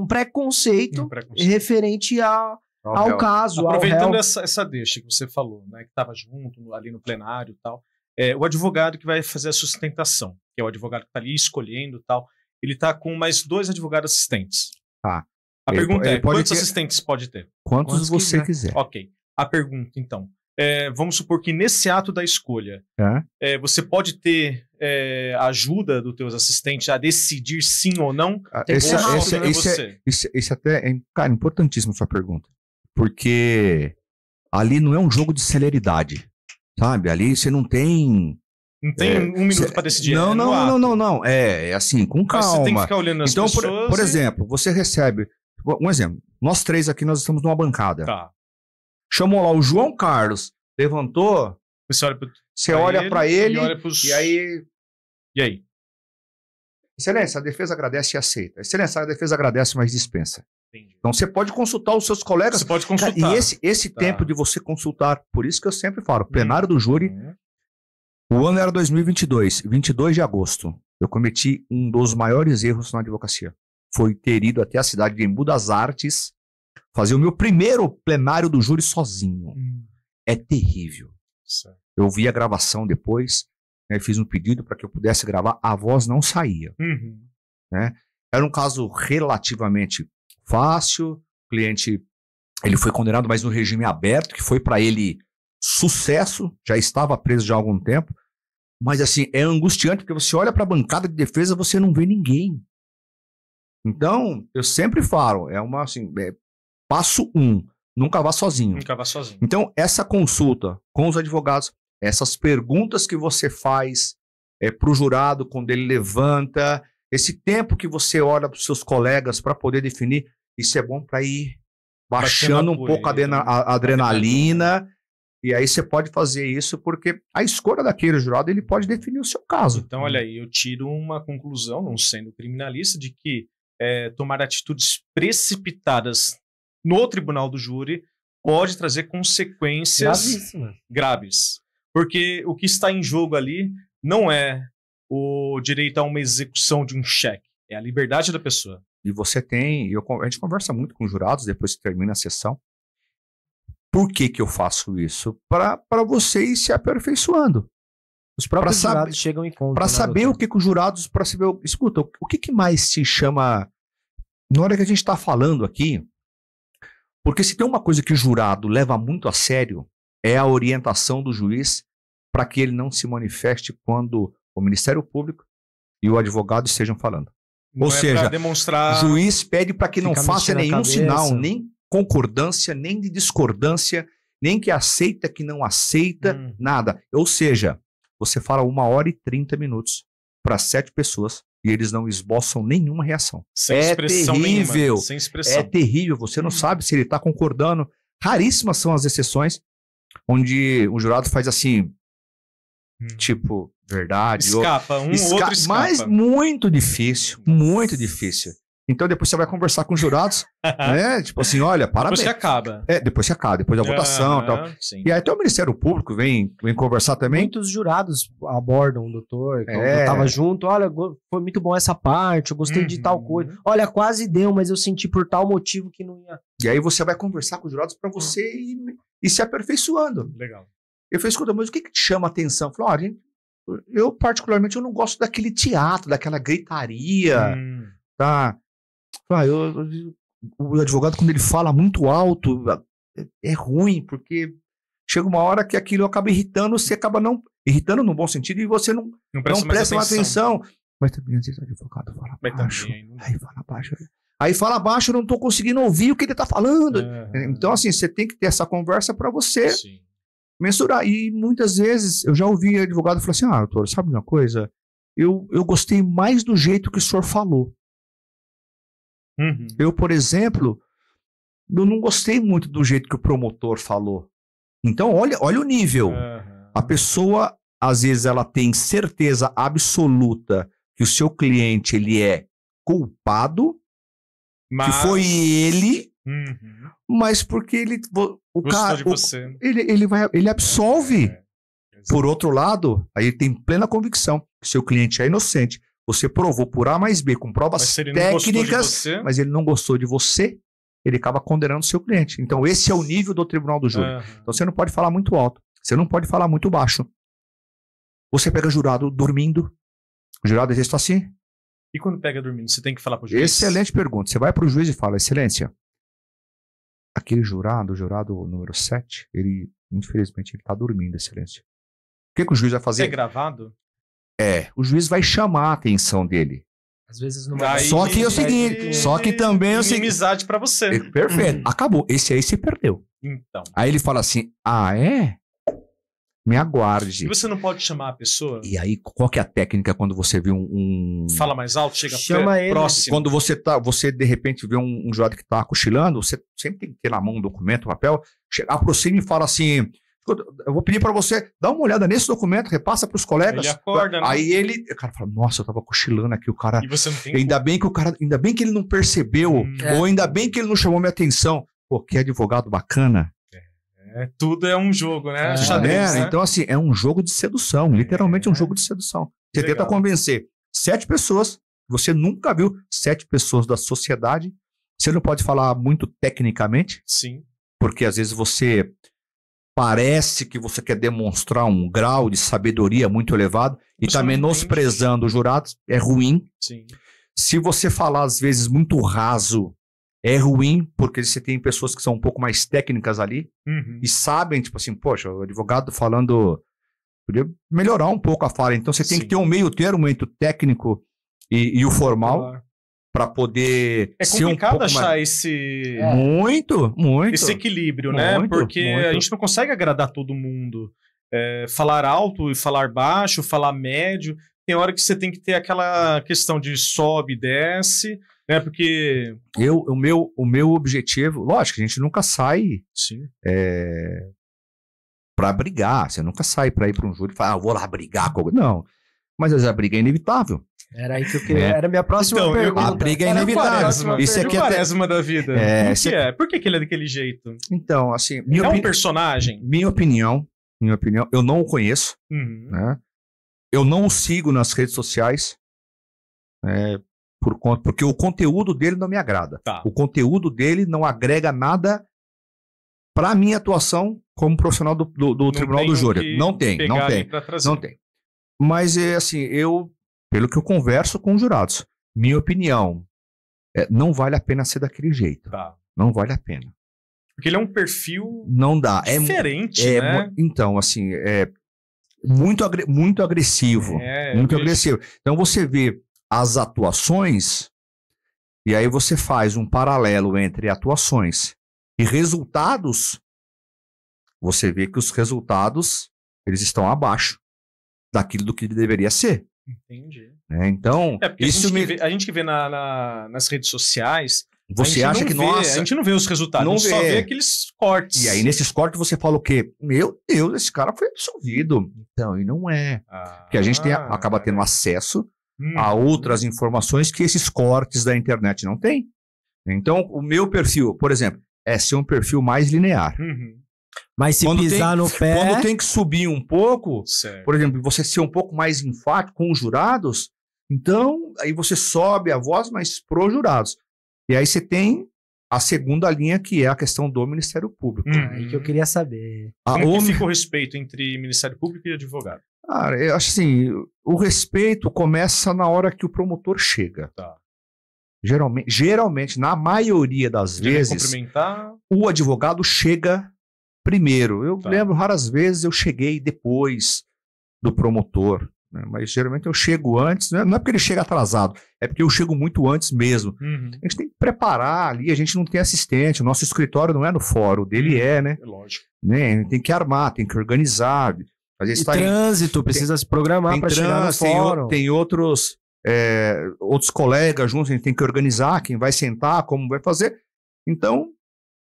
preconceito referente ao caso, aproveitando ao réu. essa deixa que você falou, né, que estava junto ali no plenário e tal, o advogado que vai fazer a sustentação, que é o advogado que está ali escolhendo e tal, ele está com mais 2 advogados assistentes. A pergunta é, quantos assistentes pode ter? Quantos você quiser. Ok. A pergunta, então, vamos supor que nesse ato da escolha, você pode ter a ajuda dos teus assistentes a decidir sim ou não? Esse até é, cara, importantíssimo a sua pergunta. Porque ali não é um jogo de celeridade, sabe? Ali você não tem... Não tem um minuto para decidir. Não. É assim, com calma. Mas você tem que ficar olhando as pessoas. Então, por exemplo, você recebe... Um exemplo, nós 3 aqui, nós estamos numa bancada. Tá. Chamou lá o João Carlos, levantou, você olha para ele e aí... E aí? Excelência, a defesa agradece e aceita. Excelência, a defesa agradece, mas dispensa. Entendi. Então você pode consultar os seus colegas. Você pode consultar. E esse tempo de você consultar, por isso que eu sempre falo, plenário do júri, o ano era 2022, 22 de agosto. Eu cometi um dos maiores erros na advocacia. Foi ter ido até a cidade de Embu das Artes fazer o meu primeiro plenário do júri sozinho. É terrível. Certo. Eu vi a gravação depois, né, fiz um pedido para que eu pudesse gravar, a voz não saía. Né? Era um caso relativamente fácil, o cliente ele foi condenado, mas no regime aberto, que foi para ele sucesso, já estava preso já há algum tempo, mas assim, é angustiante, porque você olha para a bancada de defesa, você não vê ninguém. Então, eu sempre falo, passo 1, nunca vá sozinho. Nunca vá sozinho. Então, essa consulta com os advogados, essas perguntas que você faz para o jurado quando ele levanta, esse tempo que você olha para os seus colegas para poder definir, isso é bom para ir baixando um pouco a adrenalina, e aí você pode fazer isso porque a escolha daquele jurado, ele pode definir o seu caso. Então, olha aí, eu tiro uma conclusão, não sendo criminalista, de que tomar atitudes precipitadas no tribunal do júri pode trazer consequências graves. Porque o que está em jogo ali não é o direito a uma execução de um cheque, é a liberdade da pessoa. E você tem, a gente conversa muito com os jurados depois que termina a sessão. Por que eu faço isso? Para você ir se aperfeiçoando. Os próprios jurados chegam em conta. Para saber o que os jurados, para saber, escuta, o que mais te chama na hora que a gente está falando aqui, porque se tem uma coisa que o jurado leva muito a sério, é a orientação do juiz para que ele não se manifeste quando o Ministério Público e o advogado estejam falando. Não Ou é seja, pra demonstrar... o juiz pede para que não Fica faça mexendo a nenhum cabeça. sinal, nem concordância, nem de discordância, nem que aceita, que não aceita, nada. Ou seja, você fala 1h30 para 7 pessoas e eles não esboçam nenhuma reação. Sem É expressão terrível. nenhuma. Sem expressão. É terrível, você não sabe se ele está concordando. Raríssimas são as exceções onde o jurado faz assim, tipo, verdade. Escapa, outro escapa. Mas muito difícil, muito difícil. Então depois você vai conversar com os jurados, né? Tipo assim, olha, parabéns. Depois que acaba. Depois que acaba, depois da votação e tal. Sim. E aí até o Ministério Público vem conversar também. Muitos jurados abordam o doutor, eu tava junto, olha, foi muito bom essa parte, eu gostei de tal coisa. Olha, quase deu, mas eu senti por tal motivo que não ia... E aí você vai conversar com os jurados para você ir se aperfeiçoando. Legal. Eu falei, escuta, mas o que te chama a atenção? Eu falei, gente, eu particularmente eu não gosto daquele teatro, daquela gritaria, tá? O advogado, quando ele fala muito alto, é ruim, porque chega uma hora que aquilo acaba irritando, você acaba não... Irritando no bom sentido e você não presta mais atenção. Mas também, às vezes, o advogado fala baixo. Aí fala baixo. Aí fala baixo, eu não tô conseguindo ouvir o que ele tá falando. Então, assim, você tem que ter essa conversa para você mensurar. E muitas vezes eu já ouvi advogado falar assim, doutor, sabe uma coisa? Eu gostei mais do jeito que o senhor falou. Eu, por exemplo, eu não gostei muito do jeito que o promotor falou. Então, olha o nível. A pessoa, às vezes, ela tem certeza absoluta que o seu cliente ele é culpado, que foi ele, mas porque ele absolve. Por outro lado, aí ele tem plena convicção que seu cliente é inocente. Você provou por A mais B com provas técnicas, mas ele não gostou de você, ele acaba condenando o seu cliente. Então esse é o nível do tribunal do júri. Então você não pode falar muito alto, você não pode falar muito baixo. Você pega jurado dormindo, o jurado às vezes está assim. E quando pega dormindo, você tem que falar para o juiz? Excelente pergunta. Você vai para o juiz e fala, excelência, aquele jurado, o jurado número 7, ele, infelizmente, ele está dormindo, excelência. O que o juiz vai fazer? É gravado? O juiz vai chamar a atenção dele. Às vezes não vai. Só que é o seguinte, só que também é o seguinte. Inimizade pra você. Perfeito, acabou. Esse aí se perdeu. Então. Aí ele fala assim, me aguarde. E você não pode chamar a pessoa? E aí, qual que é a técnica quando você vê Fala mais alto, chama ele próximo. Quando você de repente vê um jurado que tá cochilando, você sempre tem que ter na mão um documento, um papel, aproxima e fala assim... Eu vou pedir para você dar uma olhada nesse documento, repassa para os colegas. Ele acorda, né? Aí o cara fala, nossa, eu tava cochilando aqui, o cara. E você não tem ainda bem que ele não percebeu, ou ainda bem que ele não chamou minha atenção. Pô, que advogado bacana. Tudo é um jogo, né? Né? Então, assim, é um jogo de sedução, literalmente um jogo de sedução. Você tenta convencer 7 pessoas, você nunca viu 7 pessoas da sociedade. Você não pode falar muito tecnicamente. Sim. Porque às vezes você parece que você quer demonstrar um grau de sabedoria muito elevado e está menosprezando os jurados, é ruim. Sim. Se você falar, às vezes, muito raso, é ruim, porque você tem pessoas que são um pouco mais técnicas ali e sabem, tipo assim, poxa, o advogado falando, podia melhorar um pouco a fala. Então você tem que ter um meio termo entre o técnico e o formal. Para poder ser um pouco achar mais... esse... Muito. Esse equilíbrio, né? Porque a gente não consegue agradar todo mundo. Falar alto e falar baixo, falar médio. Tem hora que você tem que ter aquela questão de sobe e desce, né? Porque... O meu objetivo... Lógico, a gente nunca sai para brigar. Você nunca sai para ir para um júri e falar, vou lá brigar com... Não. Mas às vezes a briga é inevitável. Era aí que eu queria. Era a minha próxima pergunta. A briga é inevitável. Isso aqui é Quaresma da vida. Por que ele é daquele jeito? Então, assim... um personagem? Minha opinião, eu não o conheço. Né? Eu não o sigo nas redes sociais. Porque o conteúdo dele não me agrada. O conteúdo dele não agrega nada para a minha atuação como profissional do Tribunal do Júri. Não tem. Mas, assim, pelo que eu converso com os jurados, minha opinião, não vale a pena ser daquele jeito. Não vale a pena. Porque ele é um perfil não dá. Diferente, né? Então, assim, muito agressivo. Muito agressivo. Então você vê as atuações, e aí você faz um paralelo entre atuações e resultados, você vê que os resultados, eles estão abaixo daquilo do que deveria ser. Entendi. Então, isso a gente que vê nas redes sociais, você acha que, nossa... A gente não vê os resultados, a gente só vê aqueles cortes. E aí, nesses cortes, você fala o quê? Meu Deus, esse cara foi absolvido. Então, e não é. Porque a gente acaba tendo acesso a outras informações que esses cortes da internet não têm. Então, o meu perfil, por exemplo, é ser um perfil mais linear. Mas se pisar no pé... Quando tem que subir um pouco, certo. Por exemplo, você ser um pouco mais enfático com os jurados, então, aí você sobe a voz, mas pros jurados. E aí você tem a segunda linha, que é a questão do Ministério Público. Aí que eu queria saber. Como que fica o respeito entre Ministério Público e advogado? Cara, eu acho assim, o respeito começa na hora que o promotor chega. Tá. Geralmente, na maioria das vezes, o advogado chega primeiro. Eu lembro, raras vezes, eu cheguei depois do promotor. Mas geralmente eu chego antes, não é porque ele chega atrasado, é porque eu chego muito antes mesmo. A gente tem que preparar ali, a gente não tem assistente, o nosso escritório não é no fórum, o dele né? É lógico. Né? A gente tem que armar, tem que organizar. Às vezes trânsito, precisa se programar para chegar no fórum. Tem outros colegas juntos, a gente tem que organizar quem vai sentar, como vai fazer. Então,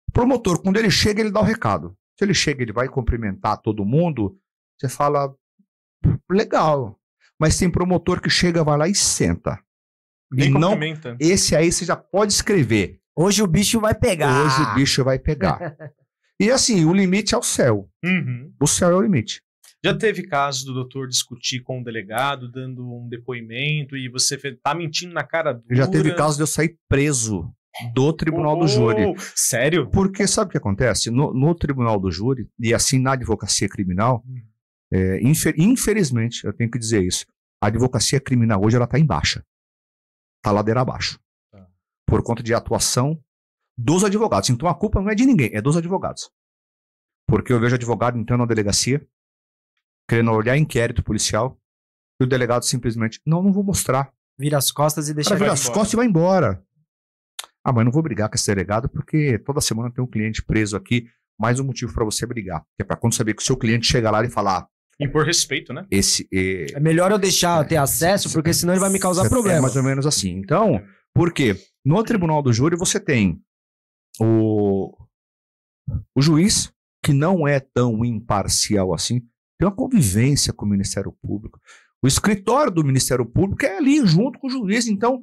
o promotor, quando ele chega, ele dá o recado. Se ele chega, ele vai cumprimentar todo mundo, você fala... Legal, mas tem promotor que chega, vai lá e senta. Nem e não, cumprimenta. Esse aí você já pode escrever. Hoje o bicho vai pegar. Hoje o bicho vai pegar. E assim, o limite é o céu. O céu é o limite. Já teve caso do doutor discutir com o delegado, dando um depoimento, e você tá mentindo na cara dura? Já teve caso de eu sair preso do tribunal do júri. Sério? Porque sabe o que acontece? No tribunal do júri, e assim na advocacia criminal, infelizmente, eu tenho que dizer isso, a advocacia criminal hoje ela está em baixa. Está ladeira abaixo. Por conta de atuação dos advogados. Então a culpa não é de ninguém, é dos advogados. Porque eu vejo advogado entrando na delegacia, querendo olhar inquérito policial, e o delegado simplesmente, não vou mostrar. Vira as costas e deixa ele vira as costas e vai embora. Ah, mas não vou brigar com esse delegado, porque toda semana tem um cliente preso aqui, mais um motivo para você brigar. Que é para quando saber que o seu cliente chega lá e falar... Impor respeito, né? É melhor eu deixar ter acesso, porque senão ele vai me causar problema. É mais ou menos assim. Então, por quê? No tribunal do júri você tem o juiz, que não é tão imparcial assim, tem uma convivência com o Ministério Público. O escritório do Ministério Público é ali junto com o juiz, então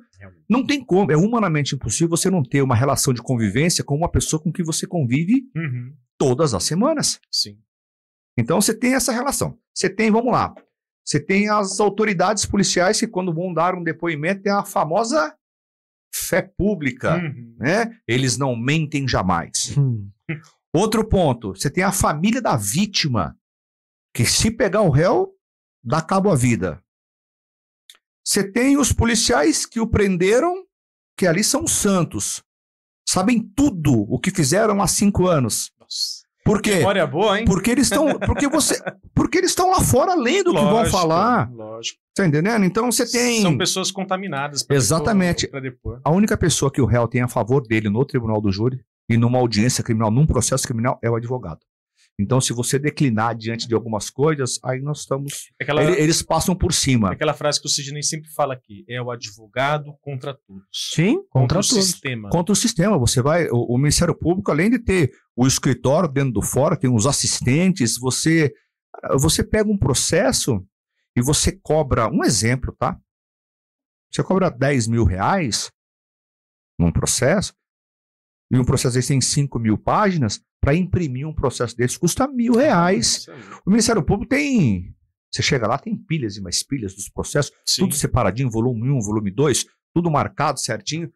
não tem como, é humanamente impossível você não ter uma relação de convivência com uma pessoa com quem você convive todas as semanas. Sim. Então você tem essa relação. Você tem, vamos lá, você tem as autoridades policiais que quando vão dar um depoimento tem a famosa fé pública, né? Eles não mentem jamais. Outro ponto, você tem a família da vítima, que se pegar o réu, dá cabo à vida. Você tem os policiais que o prenderam, que ali são santos. Sabem tudo o que fizeram há 5 anos. Nossa. Por quê? Memória boa, hein? Porque eles estão lá fora lendo o que vão falar. Lógico. Tá entendendo? Então você tem... São pessoas contaminadas. Exatamente. Pra depor. A única pessoa que o réu tem a favor dele no tribunal do júri e numa audiência criminal, num processo criminal, é o advogado. Então, se você declinar diante de algumas coisas, aí nós estamos... Eles passam por cima. Aquela frase que o Sidney sempre fala aqui, é o advogado contra todos. Sim, contra o sistema. Contra o sistema. Você vai... O Ministério Público, além de ter o escritório dentro do fora, tem os assistentes, você pega um processo e você cobra... Um exemplo, tá? Você cobra 10 mil reais num processo, e um processo desse tem 5 mil páginas, para imprimir um processo desse custa R$1.000. O Ministério Público tem... Você chega lá, tem pilhas e mais pilhas dos processos, tudo separadinho, volume 1, volume 2, tudo marcado certinho,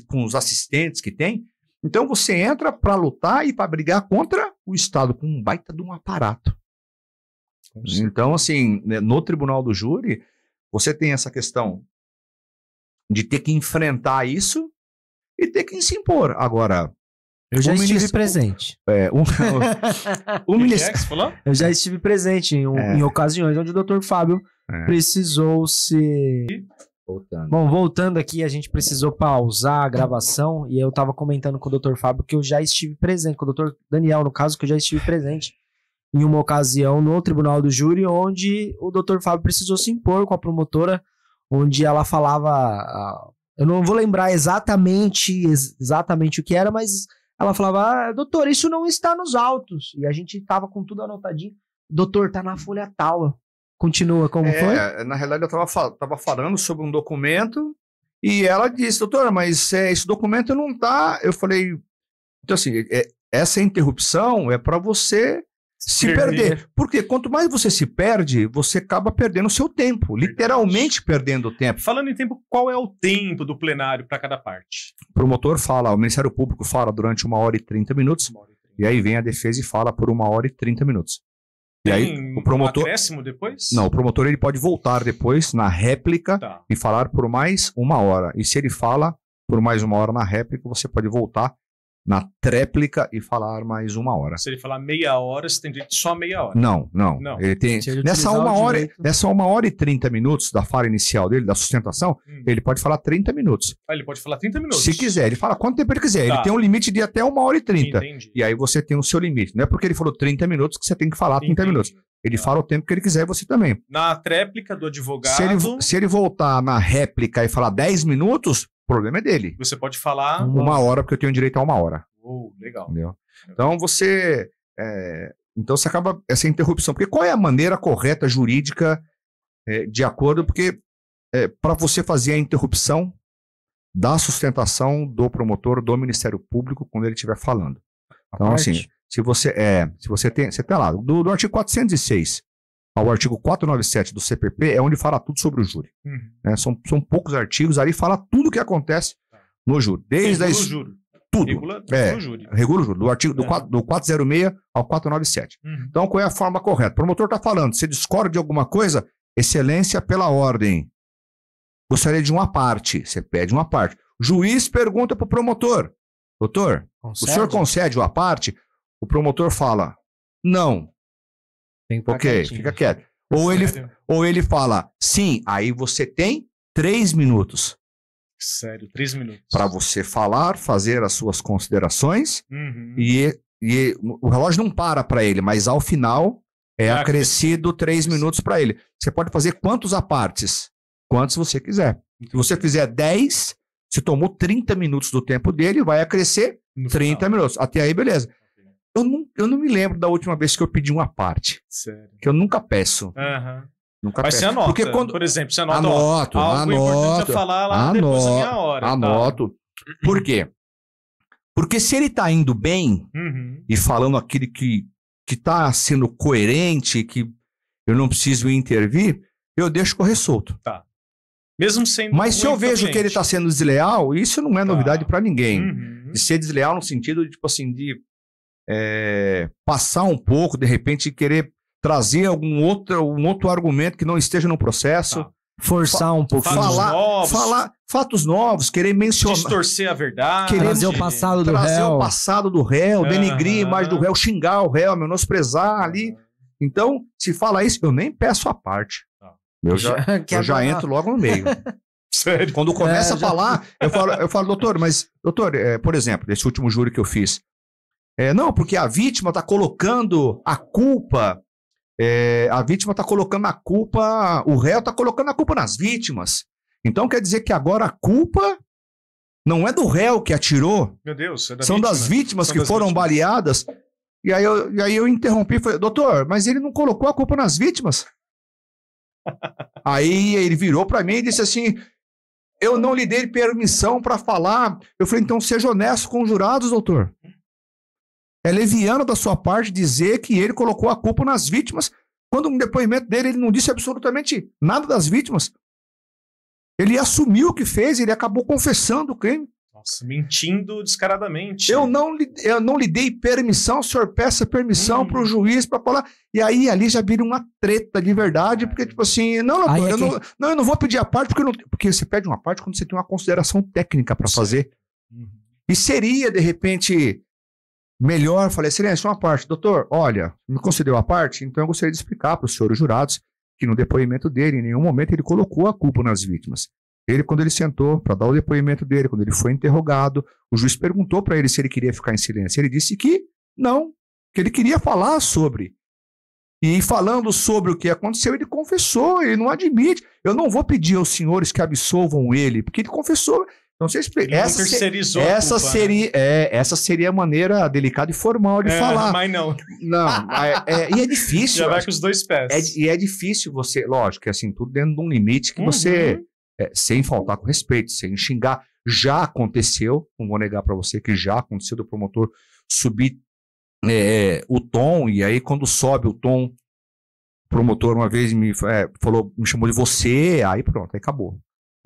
com os assistentes que tem. Então você entra para lutar e para brigar contra o Estado, com um baita de um aparato. Então, assim, no tribunal do júri, você tem essa questão de ter que enfrentar isso e ter que se impor. Agora... Eu já estive presente. Eu já estive presente em ocasiões onde o Dr. Fábio precisou se Voltando. Bom, voltando aqui, a gente precisou pausar a gravação e eu tava comentando com o Dr. Fábio que eu já estive presente, com o Dr. Daniel, no caso, que eu já estive presente em uma ocasião no Tribunal do Júri, onde o Dr. Fábio precisou se impor com a promotora, onde ela falava, eu não vou lembrar exatamente o que era, mas ela falava, doutor, isso não está nos autos. E a gente tava com tudo anotadinho. Doutor, tá na folha tal. Continua, como foi? Na realidade, eu estava falando sobre um documento e ela disse, doutora, mas esse documento não tá. Eu falei, então assim, essa interrupção é para você se perder. Porque quanto mais você se perde, você acaba perdendo o seu tempo, literalmente perdendo o tempo. Falando em tempo, qual é o tempo do plenário para cada parte? O promotor fala, o Ministério Público fala durante 1h30 minutos, e aí vem a defesa e fala por 1h30 minutos. E aí, o promotor. Acréscimo depois? Não, o promotor ele pode voltar depois na réplica e falar por mais 1 hora. E se ele fala por mais 1 hora na réplica, você pode voltar na tréplica e falar mais 1 hora. Se ele falar meia hora, você tem direito só a meia hora. Não. Ele tem, nessa 1h30 minutos da fala inicial dele, da sustentação, ele pode falar 30 minutos. Ele pode falar 30 minutos. Se quiser, ele fala quanto tempo ele quiser. Ele tem um limite de até 1h30. Entendi. E aí você tem o seu limite. Não é porque ele falou 30 minutos que você tem que falar 30 minutos. Ele fala o tempo que ele quiser e você também. Na tréplica do advogado... Se ele voltar na réplica e falar 10 minutos, o problema é dele. Você pode falar... 1 hora, porque eu tenho direito a 1 hora. Legal. Entendeu? Então você... Então você acaba essa interrupção. Porque qual é a maneira correta jurídica de acordo? Porque para você fazer a interrupção da sustentação do promotor do Ministério Público quando ele estiver falando. Então, assim, se você tem lá, do artigo 406 ao artigo 497 do CPP, é onde fala tudo sobre o júri. São poucos artigos, ali fala tudo o que acontece no júri. Desde a tudo. Regula o júri. Regula o júri, do artigo do 406 ao 497. Então, qual é a forma correta? O promotor está falando, se discorda de alguma coisa, excelência pela ordem. Gostaria de uma parte, você pede uma parte. O juiz pergunta para o promotor, doutor, o senhor concede uma parte? O promotor fala, não. Ok, fica quieto. Ou ele fala, sim, aí você tem 3 minutos. Sério, 3 minutos. Para você falar, fazer as suas considerações, e o relógio não para ele, mas ao final é acrescido 3 minutos para ele. Você pode fazer quantos apartes? Quantos você quiser. Se você fizer 10, você tomou 30 minutos do tempo dele, vai acrescer 30 minutos. Até aí, beleza. Eu não me lembro da última vez que eu pedi uma parte. Sério. Que eu nunca peço. Nunca Mas peço. você anota. Porque quando... Por exemplo, você anota. Algo importante a falar lá depois da minha hora. Anoto. Por quê? Porque se ele está indo bem e falando aquilo que está sendo coerente, que eu não preciso intervir, eu deixo correr solto. Tá. Mesmo sendo. Mas se eu vejo que ele está sendo desleal, isso não é novidade para ninguém. De ser desleal no sentido de, tipo assim, de passar um pouco, de repente, querer trazer um outro argumento que não esteja no processo. Tá. Forçar um pouco. Falar fatos novos, querer mencionar. Distorcer a verdade. Querer trazer o passado do réu. Trazer o passado do réu, denegrir a imagem do réu, xingar o réu, menosprezar ali. Então, se fala isso, eu nem peço a parte. Eu já entro logo no meio. Sério? Quando começa a falar, eu falo, doutor, por exemplo, esse último júri que eu fiz. Não, porque a vítima está colocando a culpa. A vítima está colocando a culpa. O réu está colocando a culpa nas vítimas. Então quer dizer que agora a culpa não é do réu que atirou. Meu Deus, é da são vítima. Das vítimas que foram baleadas. E aí eu interrompi e falei, doutor, mas ele não colocou a culpa nas vítimas. Aí ele virou para mim e disse assim, eu não lhe dei permissão para falar. Eu falei, então seja honesto com os jurados, doutor. É leviano da sua parte dizer que ele colocou a culpa nas vítimas, quando no depoimento dele ele não disse absolutamente nada das vítimas. Ele assumiu o que fez, ele acabou confessando o crime. Nossa, mentindo descaradamente. Eu não lhe dei permissão, o senhor peça permissão para o juiz para falar. E aí ali já vira uma treta de verdade, porque tipo assim, eu não vou pedir a parte, porque você pede uma parte quando você tem uma consideração técnica para fazer. E seria, de repente, melhor, falei, excelência, uma parte. Doutor, olha, me concedeu a parte, então eu gostaria de explicar para os senhores jurados que no depoimento dele, em nenhum momento ele colocou a culpa nas vítimas. Quando ele sentou para dar o depoimento dele, quando ele foi interrogado, o juiz perguntou para ele se ele queria ficar em silêncio. Ele disse que não, que ele queria falar sobre. E falando sobre o que aconteceu, ele confessou, ele não admite. Eu não vou pedir aos senhores que absolvam ele, porque ele confessou. Então, essa seria a maneira delicada e formal de falar. Mas não. Não, e é difícil. Já vai com os dois pés. E é difícil você, lógico, assim, tudo dentro de um limite que você, sem faltar com respeito, sem xingar. Já aconteceu, não vou negar para você que já aconteceu do promotor subir o tom, e aí quando sobe o tom, o promotor uma vez me chamou de você, aí pronto, aí acabou.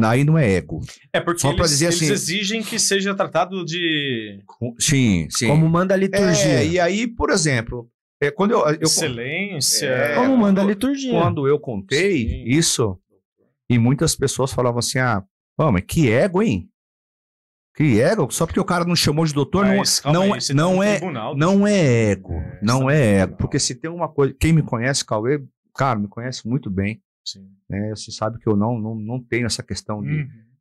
Aí não é ego. É porque eles exigem que seja tratado de... Sim. Como manda a liturgia. E aí, por exemplo, quando excelência. Como manda a liturgia. Quando eu contei isso, e muitas pessoas falavam assim, mas que ego, hein? Que ego? Só porque o cara não chamou de doutor, não é ego. Não é ego. Porque se tem uma coisa... Quem me conhece, Cauê, cara, me conhece muito bem. Sim. Você sabe que eu não tenho essa questão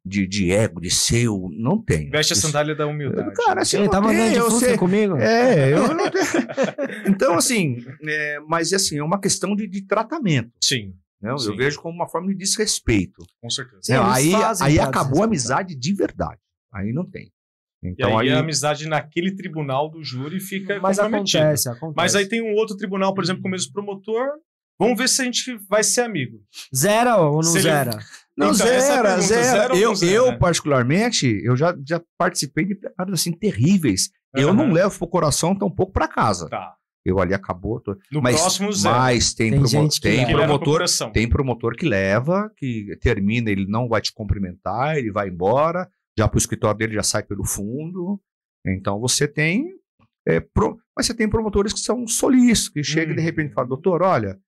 de ego, de ser, não tenho. Veste a sandália da humildade. Cara, assim, tá mandando de Fusca comigo? Eu não tenho. Então, assim, mas assim, é uma questão de tratamento. Sim. Né? Eu vejo como uma forma de desrespeito. Com certeza. Sim, aí acabou a amizade de verdade. Aí não tem. Então, e aí a amizade naquele tribunal do júri fica mas comprometida. Acontece. Mas aí tem um outro tribunal, por exemplo, com o mesmo promotor. Vamos ver se a gente vai ser amigo. Zera ou não zera? Não, então, zera. Eu, particularmente, eu já participei de plenários assim terríveis. Eu não levo pro coração tão pouco para casa. Tá. Eu ali acabou. Próximo zero. Mas tem promotor que leva, que termina, ele não vai te cumprimentar, ele vai embora, já pro escritório dele já sai pelo fundo. Então você tem... mas você tem promotores que são solícitos, que chegam e de repente falam, doutor, olha,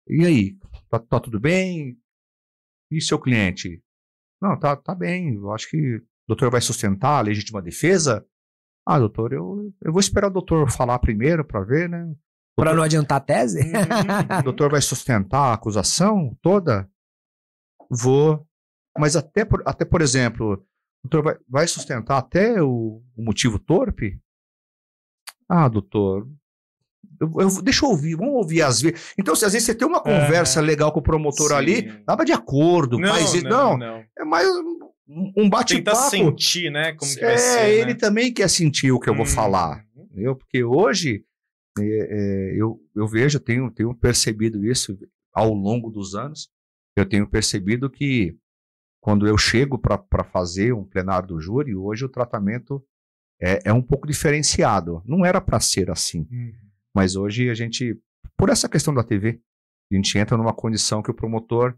e aí, tá tudo bem? E seu cliente? Não, tá bem, eu acho que o doutor vai sustentar a legítima defesa. Doutor, eu vou esperar o doutor falar primeiro para ver, né? Para não adiantar a tese? O doutor vai sustentar a acusação toda? Vou. Mas até por exemplo, o doutor vai sustentar até o motivo torpe? Doutor... deixa eu ouvir, vamos ouvir às vezes. Então, se às vezes você tem uma conversa legal com o promotor ali, tava de acordo, não. É mais um bate-papo. Tentar sentir, né, como que vai ser. Ele também quer sentir o que eu vou falar. Entendeu? Porque hoje eu vejo, tenho percebido isso ao longo dos anos. Eu tenho percebido que quando eu chego para fazer um plenário do júri, hoje o tratamento é um pouco diferenciado. Não era para ser assim. Mas hoje a gente, por essa questão da TV, a gente entra numa condição que o promotor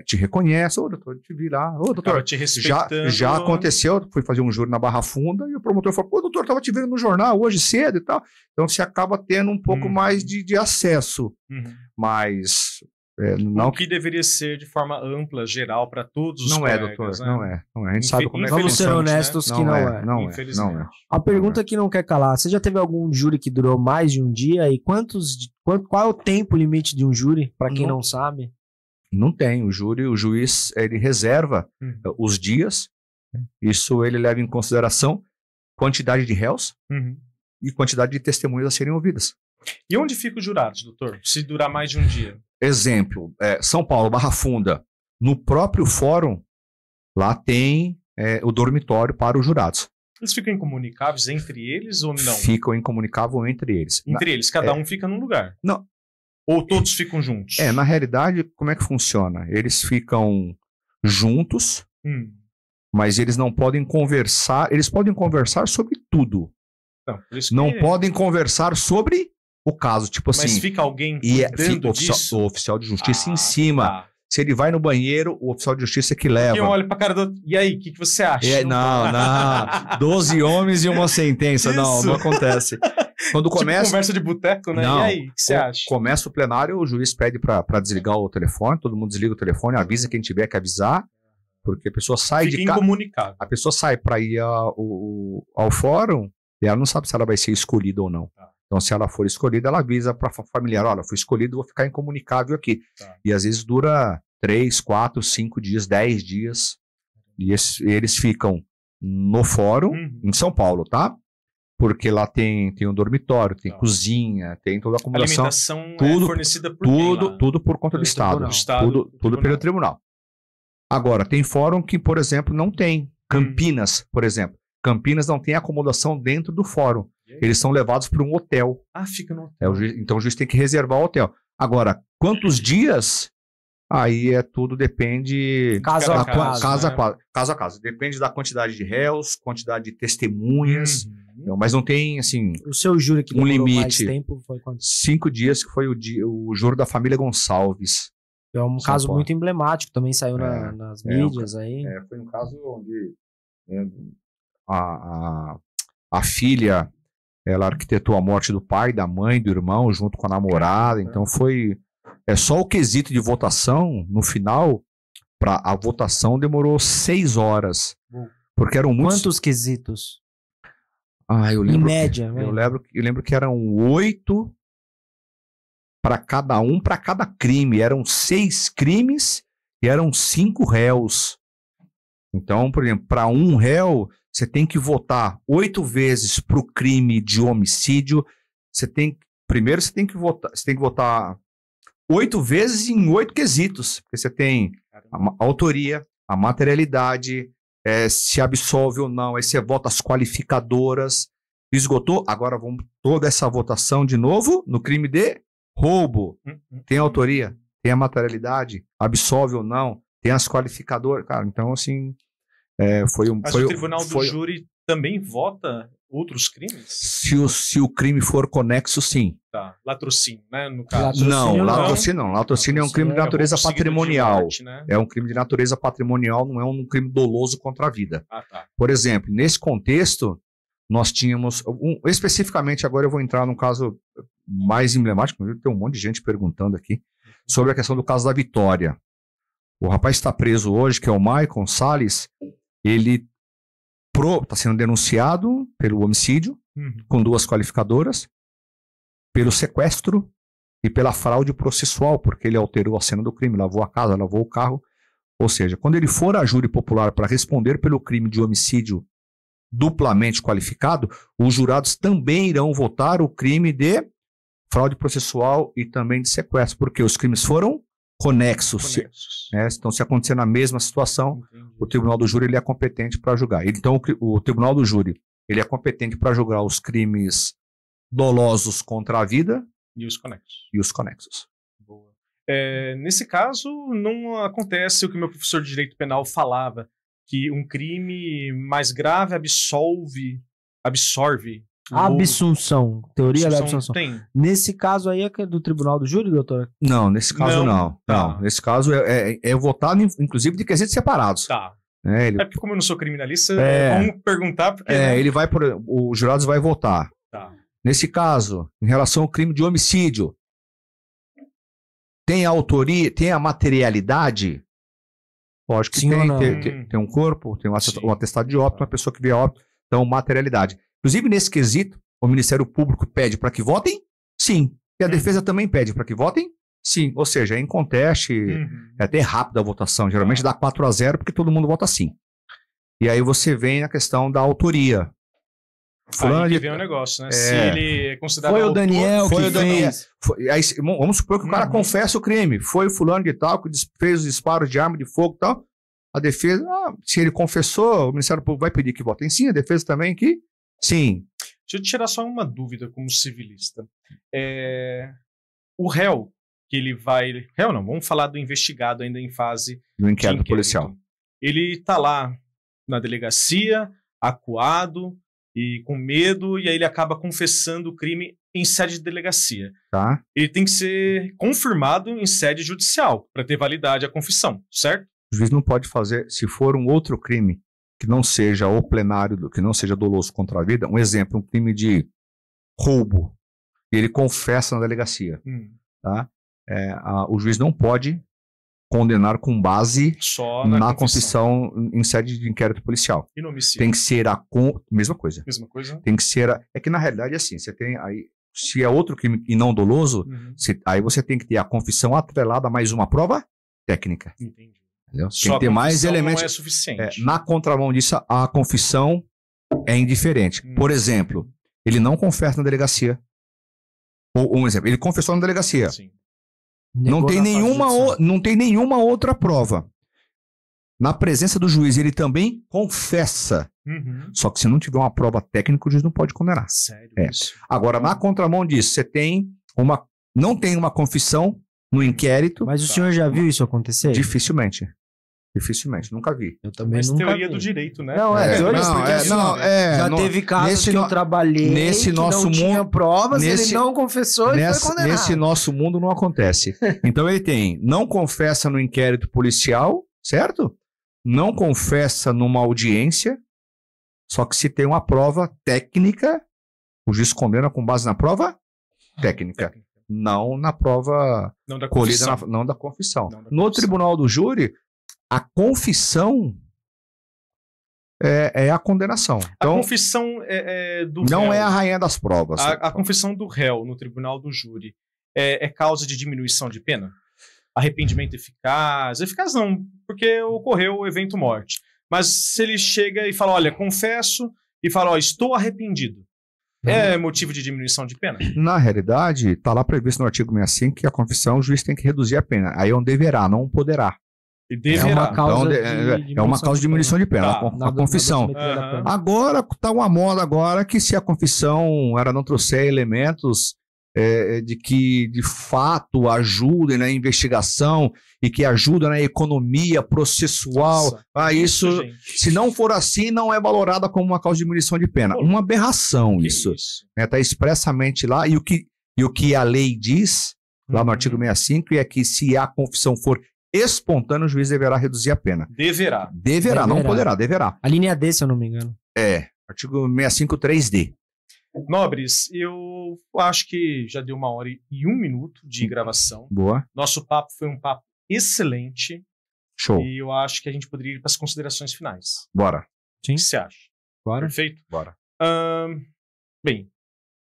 te reconhece. Doutor, te vi lá. Doutor, te já aconteceu, fui fazer um júri na Barra Funda e o promotor falou, doutor, tava te vendo no jornal hoje cedo e tal. Então você acaba tendo um pouco mais de acesso. Mas... o que deveria ser de forma ampla, geral, para todos os colegas. Doutor, né? não é. A gente sabe como é que Vamos ser honestos, né? que não é. Não é. A pergunta que não quer calar, você já teve algum júri que durou mais de um dia? E qual é o tempo limite de um júri, para quem não sabe? Não tem. O juiz, ele reserva os dias. Isso ele leva em consideração quantidade de réus e quantidade de testemunhas a serem ouvidas. E onde ficam os jurados, doutor? Se durar mais de um dia? Exemplo, São Paulo, Barra Funda. No próprio fórum, lá tem o dormitório para os jurados. Eles ficam incomunicáveis entre eles ou não? Ficam incomunicáveis entre eles. Entre eles, cada um fica num lugar? Não. Ou todos ficam juntos? Na realidade, como é que funciona? Eles ficam juntos, mas eles não podem conversar. Eles podem conversar sobre tudo. Não podem conversar sobre o caso, tipo assim... Mas fica alguém cuidando disso? O oficial de justiça em cima. Tá. Se ele vai no banheiro, o oficial de justiça é que leva. Porque eu olho pra cara do... E aí, o que você acha? Não. 12 homens e uma sentença. Não acontece. Quando começa... Tipo conversa de boteco, né? Não, e aí, o que você acha? Começa o plenário, o juiz pede pra desligar o telefone, todo mundo desliga o telefone, avisa quem tiver que avisar, porque a pessoa sai Fica incomunicável. A pessoa sai pra ir ao fórum e ela não sabe se ela vai ser escolhida ou não. Tá. Então, se ela for escolhida, ela avisa para familiar, olha, fui escolhido, vou ficar incomunicável aqui. Tá. E às vezes dura 3, 4, 5 dias, 10 dias. E eles ficam no fórum, em São Paulo, tá? Porque lá tem um dormitório, tem cozinha, tem toda a acomodação. A alimentação é fornecida por quem lá? Tudo por conta do Estado. Tudo pelo tribunal. Agora, tem fórum que, por exemplo, não tem. Campinas, por exemplo. Campinas não tem acomodação dentro do fórum. Eles são levados para um hotel. Fica no hotel. Então o juiz tem que reservar o hotel. Agora, quantos dias? Aí tudo depende... Caso a caso. Depende da quantidade de réus, quantidade de testemunhas. Mas não tem, assim... O seu júri que demorou limite. Mais tempo foi quanto? 5 dias, que foi o júri da família Gonçalves. É um caso muito emblemático, também saiu nas mídias aí. Foi um caso onde a filha, ela arquitetou a morte do pai, da mãe, do irmão, junto com a namorada. Então foi... só o quesito de votação, no final, a votação demorou 6 horas. Porque eram muitos... Quantos quesitos? Eu lembro. Em média, eu lembro que eram 8 para cada crime. Eram 6 crimes e eram 5 réus. Então, por exemplo, para um réu, você tem que votar 8 vezes para o crime de homicídio. Primeiro você tem que votar 8 vezes em 8 quesitos. Porque você tem a autoria, a materialidade, se absolve ou não, aí você vota as qualificadoras. Esgotou? Agora vamos toda essa votação de novo no crime de roubo. Tem a autoria, tem a materialidade, absolve ou não, tem as qualificadoras. Cara, então assim, Mas o tribunal do júri também vota outros crimes? Se o crime for conexo, sim. Tá. Latrocínio, né? No caso. Latrocínio não. Latrocínio é um crime de natureza patrimonial. Morte, né? É um crime de natureza patrimonial, não é um crime doloso contra a vida. Tá. Por exemplo, nesse contexto, nós tínhamos... especificamente, agora eu vou entrar num caso mais emblemático, tem um monte de gente perguntando aqui, sobre a questão do caso da Vitória. O rapaz está preso hoje, que é o Maicon Salles, ele está sendo denunciado pelo homicídio, com 2 qualificadoras, pelo sequestro e pela fraude processual, porque ele alterou a cena do crime, lavou a casa, lavou o carro. Ou seja, quando ele for a júri popular para responder pelo crime de homicídio duplamente qualificado, os jurados também irão votar o crime de fraude processual e também de sequestro, porque os crimes foram conexos. Então, se acontecer na mesma situação, o tribunal do júri ele é competente para julgar. Então, o tribunal do júri ele é competente para julgar os crimes dolosos contra a vida e os conexos. Boa. Nesse caso, não acontece o que meu professor de direito penal falava, que um crime mais grave absorve. Absolução. Teoria da absolução. Tem. Nesse caso aí é do tribunal do júri, doutor? Não, nesse caso não. Não. Nesse caso é votado, inclusive, de quesitos separados. Tá. Porque como eu não sou criminalista, vamos perguntar porque... ele vai os jurados vai votar. Tá. Nesse caso, em relação ao crime de homicídio, tem a autoria, tem a materialidade? Lógico que sim, tem um corpo, tem um atestado de óbito, uma pessoa que vê óbito, então materialidade. Inclusive, nesse quesito, o Ministério Público pede para que votem? Sim. E a defesa também pede para que votem? Sim. Ou seja, é em conteste, é até rápida a votação. Geralmente dá 4-0 porque todo mundo vota sim. E aí você vem na questão da autoria. Aí que vem o negócio, né? Se ele é considerado foi o Daniel que fez. Aí, vamos supor que o cara confessa o crime. Foi o fulano de tal que fez os disparos de arma de fogo e tal. A defesa, se ele confessou, o Ministério Público vai pedir que votem sim. A defesa também que sim. Deixa eu tirar só uma dúvida como civilista. O réu, que ele vai... Réu não, vamos falar do investigado ainda em fase do inquérito policial. Ele está lá na delegacia, acuado e com medo, e aí ele acaba confessando o crime em sede de delegacia. Tá. Ele tem que ser confirmado em sede judicial para ter validade a confissão, certo? O juiz não pode fazer, se for um outro crime que não seja o plenário, que não seja doloso contra a vida, um exemplo, um crime de roubo, ele confessa na delegacia. Tá? O juiz não pode condenar com base só na confissão em sede de inquérito policial. E no homicídio? Tem que ser mesma coisa. Mesma coisa? Tem que ser é que na realidade é assim, você tem aí, se é outro crime e não doloso, aí você tem que ter a confissão atrelada a mais uma prova técnica. Entendi. Entendeu? Tem que ter mais elementos. Não é suficiente. Na contramão disso, a confissão é indiferente. Por exemplo, ele não confessa na delegacia. Ou um exemplo, ele confessou na delegacia. Sim. Não tem nenhuma outra prova. Na presença do juiz, ele também confessa. Só que se não tiver uma prova técnica, o juiz não pode condenar. Sério? Isso? Agora, na contramão disso, você tem não tem uma confissão no inquérito. Mas o senhor já viu isso acontecer? Dificilmente, nunca vi. Eu também Mas nunca teoria vi. do direito, né? Já teve casos que eu trabalhei nesse nosso não tinha mundo, provas, ele não confessou e foi condenado. Nesse nosso mundo não acontece. Então ele não confessa no inquérito policial, certo? Não confessa numa audiência, só que se tem uma prova técnica, o juiz condena com base na prova técnica. Não na prova colhida, não da confissão. No tribunal do júri, a confissão é a condenação. Então, a confissão do réu. Não é a rainha das provas. A confissão do réu no tribunal do júri é causa de diminuição de pena? Arrependimento eficaz? Eficaz não, porque ocorreu o evento morte. Mas se ele chega e fala, olha, confesso, e fala, ó, estou arrependido, é motivo de diminuição de pena? Na realidade, está lá previsto no artigo 65 que a confissão o juiz tem que reduzir a pena. Aí é um deverá, não um poderá. E deverá. É uma causa de diminuição de pena, a confissão. Agora, está uma moda agora que se a confissão ela não trouxer elementos de que de fato ajudem na investigação e que ajudam na economia processual. Isso, se não for assim, não é valorada como uma causa de diminuição de pena. Uma aberração isso. Está expressamente lá. E o que a lei diz, lá no artigo 65, é que se a confissão for espontânea, o juiz deverá reduzir a pena. Deverá, não poderá, deverá. A linha D, se eu não me engano. Artigo 65, 3D. Nobres, eu acho que já deu 1h01 de gravação. Boa. Nosso papo foi um papo excelente. Show. E eu acho que a gente poderia ir para as considerações finais. Bora. Sim. O que você acha? Bora. Perfeito? Bora. Bem,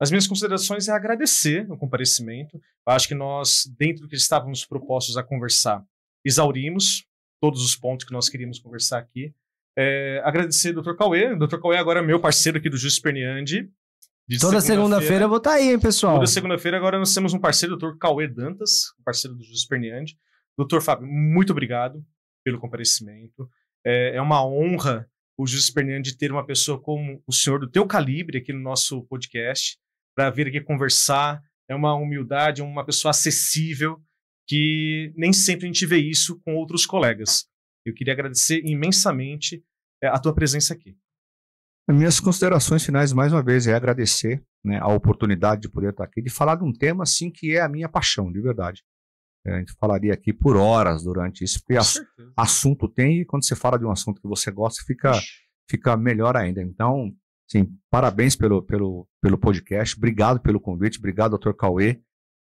as minhas considerações é agradecer o comparecimento. Eu acho que nós, dentro do que estávamos propostos a conversar, exaurimos todos os pontos que nós queríamos conversar aqui. Agradecer ao Dr. Cauê. O Dr. Cauê agora é meu parceiro aqui do Juiz Esperniandi. Toda segunda-feira eu vou estar aí, hein, pessoal? Toda segunda-feira agora nós temos um parceiro, o Dr. Cauê Dantas, parceiro do Juiz Esperniandi. Dr. Fábio, muito obrigado pelo comparecimento. É uma honra o Juiz Esperniandi ter uma pessoa como o senhor do teu calibre aqui no nosso podcast, para vir aqui conversar. É uma humildade, uma pessoa acessível, que nem sempre a gente vê isso com outros colegas. Eu queria agradecer imensamente a tua presença aqui. Minhas considerações finais, mais uma vez, é agradecer, né, a oportunidade de poder estar aqui, de falar de um tema assim que é a minha paixão, de verdade. A gente falaria aqui por horas durante isso, porque assunto tem, e quando você fala de um assunto que você gosta, fica melhor ainda. Então, sim, parabéns pelo podcast, obrigado pelo convite, obrigado, Dr. Cauê,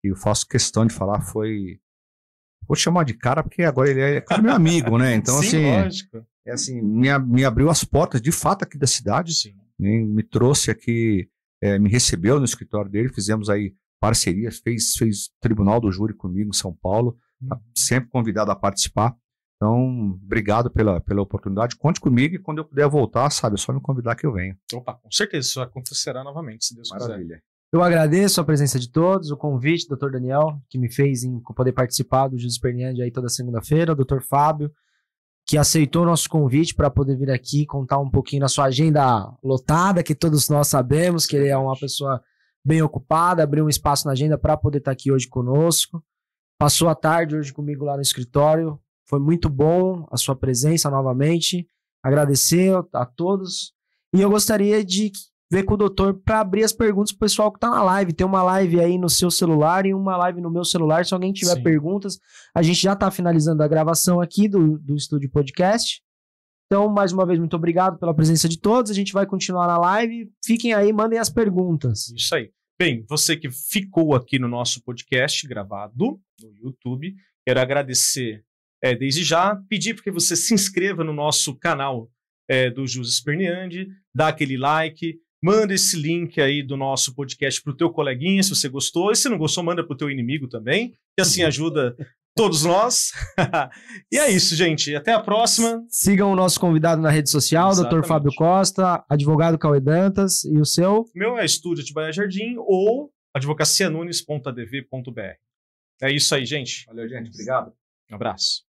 e eu faço questão de falar, vou te chamar de cara, porque agora ele é meu amigo, né? Então, sim, assim, lógico. Me abriu as portas, de fato, aqui da cidade, me trouxe aqui, me recebeu no escritório dele, fizemos aí parcerias, fez tribunal do júri comigo em São Paulo, tá sempre convidado a participar. Então, obrigado pela oportunidade, conte comigo, e quando eu puder voltar, sabe, é só me convidar que eu venho. Opa, com certeza, isso acontecerá novamente, se Deus quiser. Eu agradeço a presença de todos, o convite do Dr. Daniel, que me fez em poder participar do Juiz Esperniandi aí toda segunda-feira, o Dr. Fábio, que aceitou o nosso convite para poder vir aqui contar um pouquinho da sua agenda lotada, que todos nós sabemos que ele é uma pessoa bem ocupada, abriu um espaço na agenda para poder estar aqui hoje conosco. Passou a tarde hoje comigo lá no escritório, foi muito bom a sua presença novamente, agradecer a todos, e eu gostaria de ver com o doutor para abrir as perguntas pro pessoal que tá na live. Tem uma live aí no seu celular e uma live no meu celular. Se alguém tiver perguntas, a gente já tá finalizando a gravação aqui do Estúdio Podcast. Então, mais uma vez, muito obrigado pela presença de todos. A gente vai continuar na live. Fiquem aí, mandem as perguntas. Isso aí. Bem, você que ficou aqui no nosso podcast gravado no YouTube, quero agradecer desde já, pedir para que você se inscreva no nosso canal do Juiz Esperniandi, dá aquele like, manda esse link aí do nosso podcast pro teu coleguinha, se você gostou. E se não gostou, manda pro teu inimigo também, que assim ajuda Todos nós. E é isso, gente. Até a próxima. Sigam o nosso convidado na rede social, Dr. Fábio Costa, advogado Cauê Dantas, e o seu? O meu é Estúdio Atibaia Jardim ou advocacianunes.adv.br. É isso aí, gente. Valeu, gente. Obrigado. Um abraço.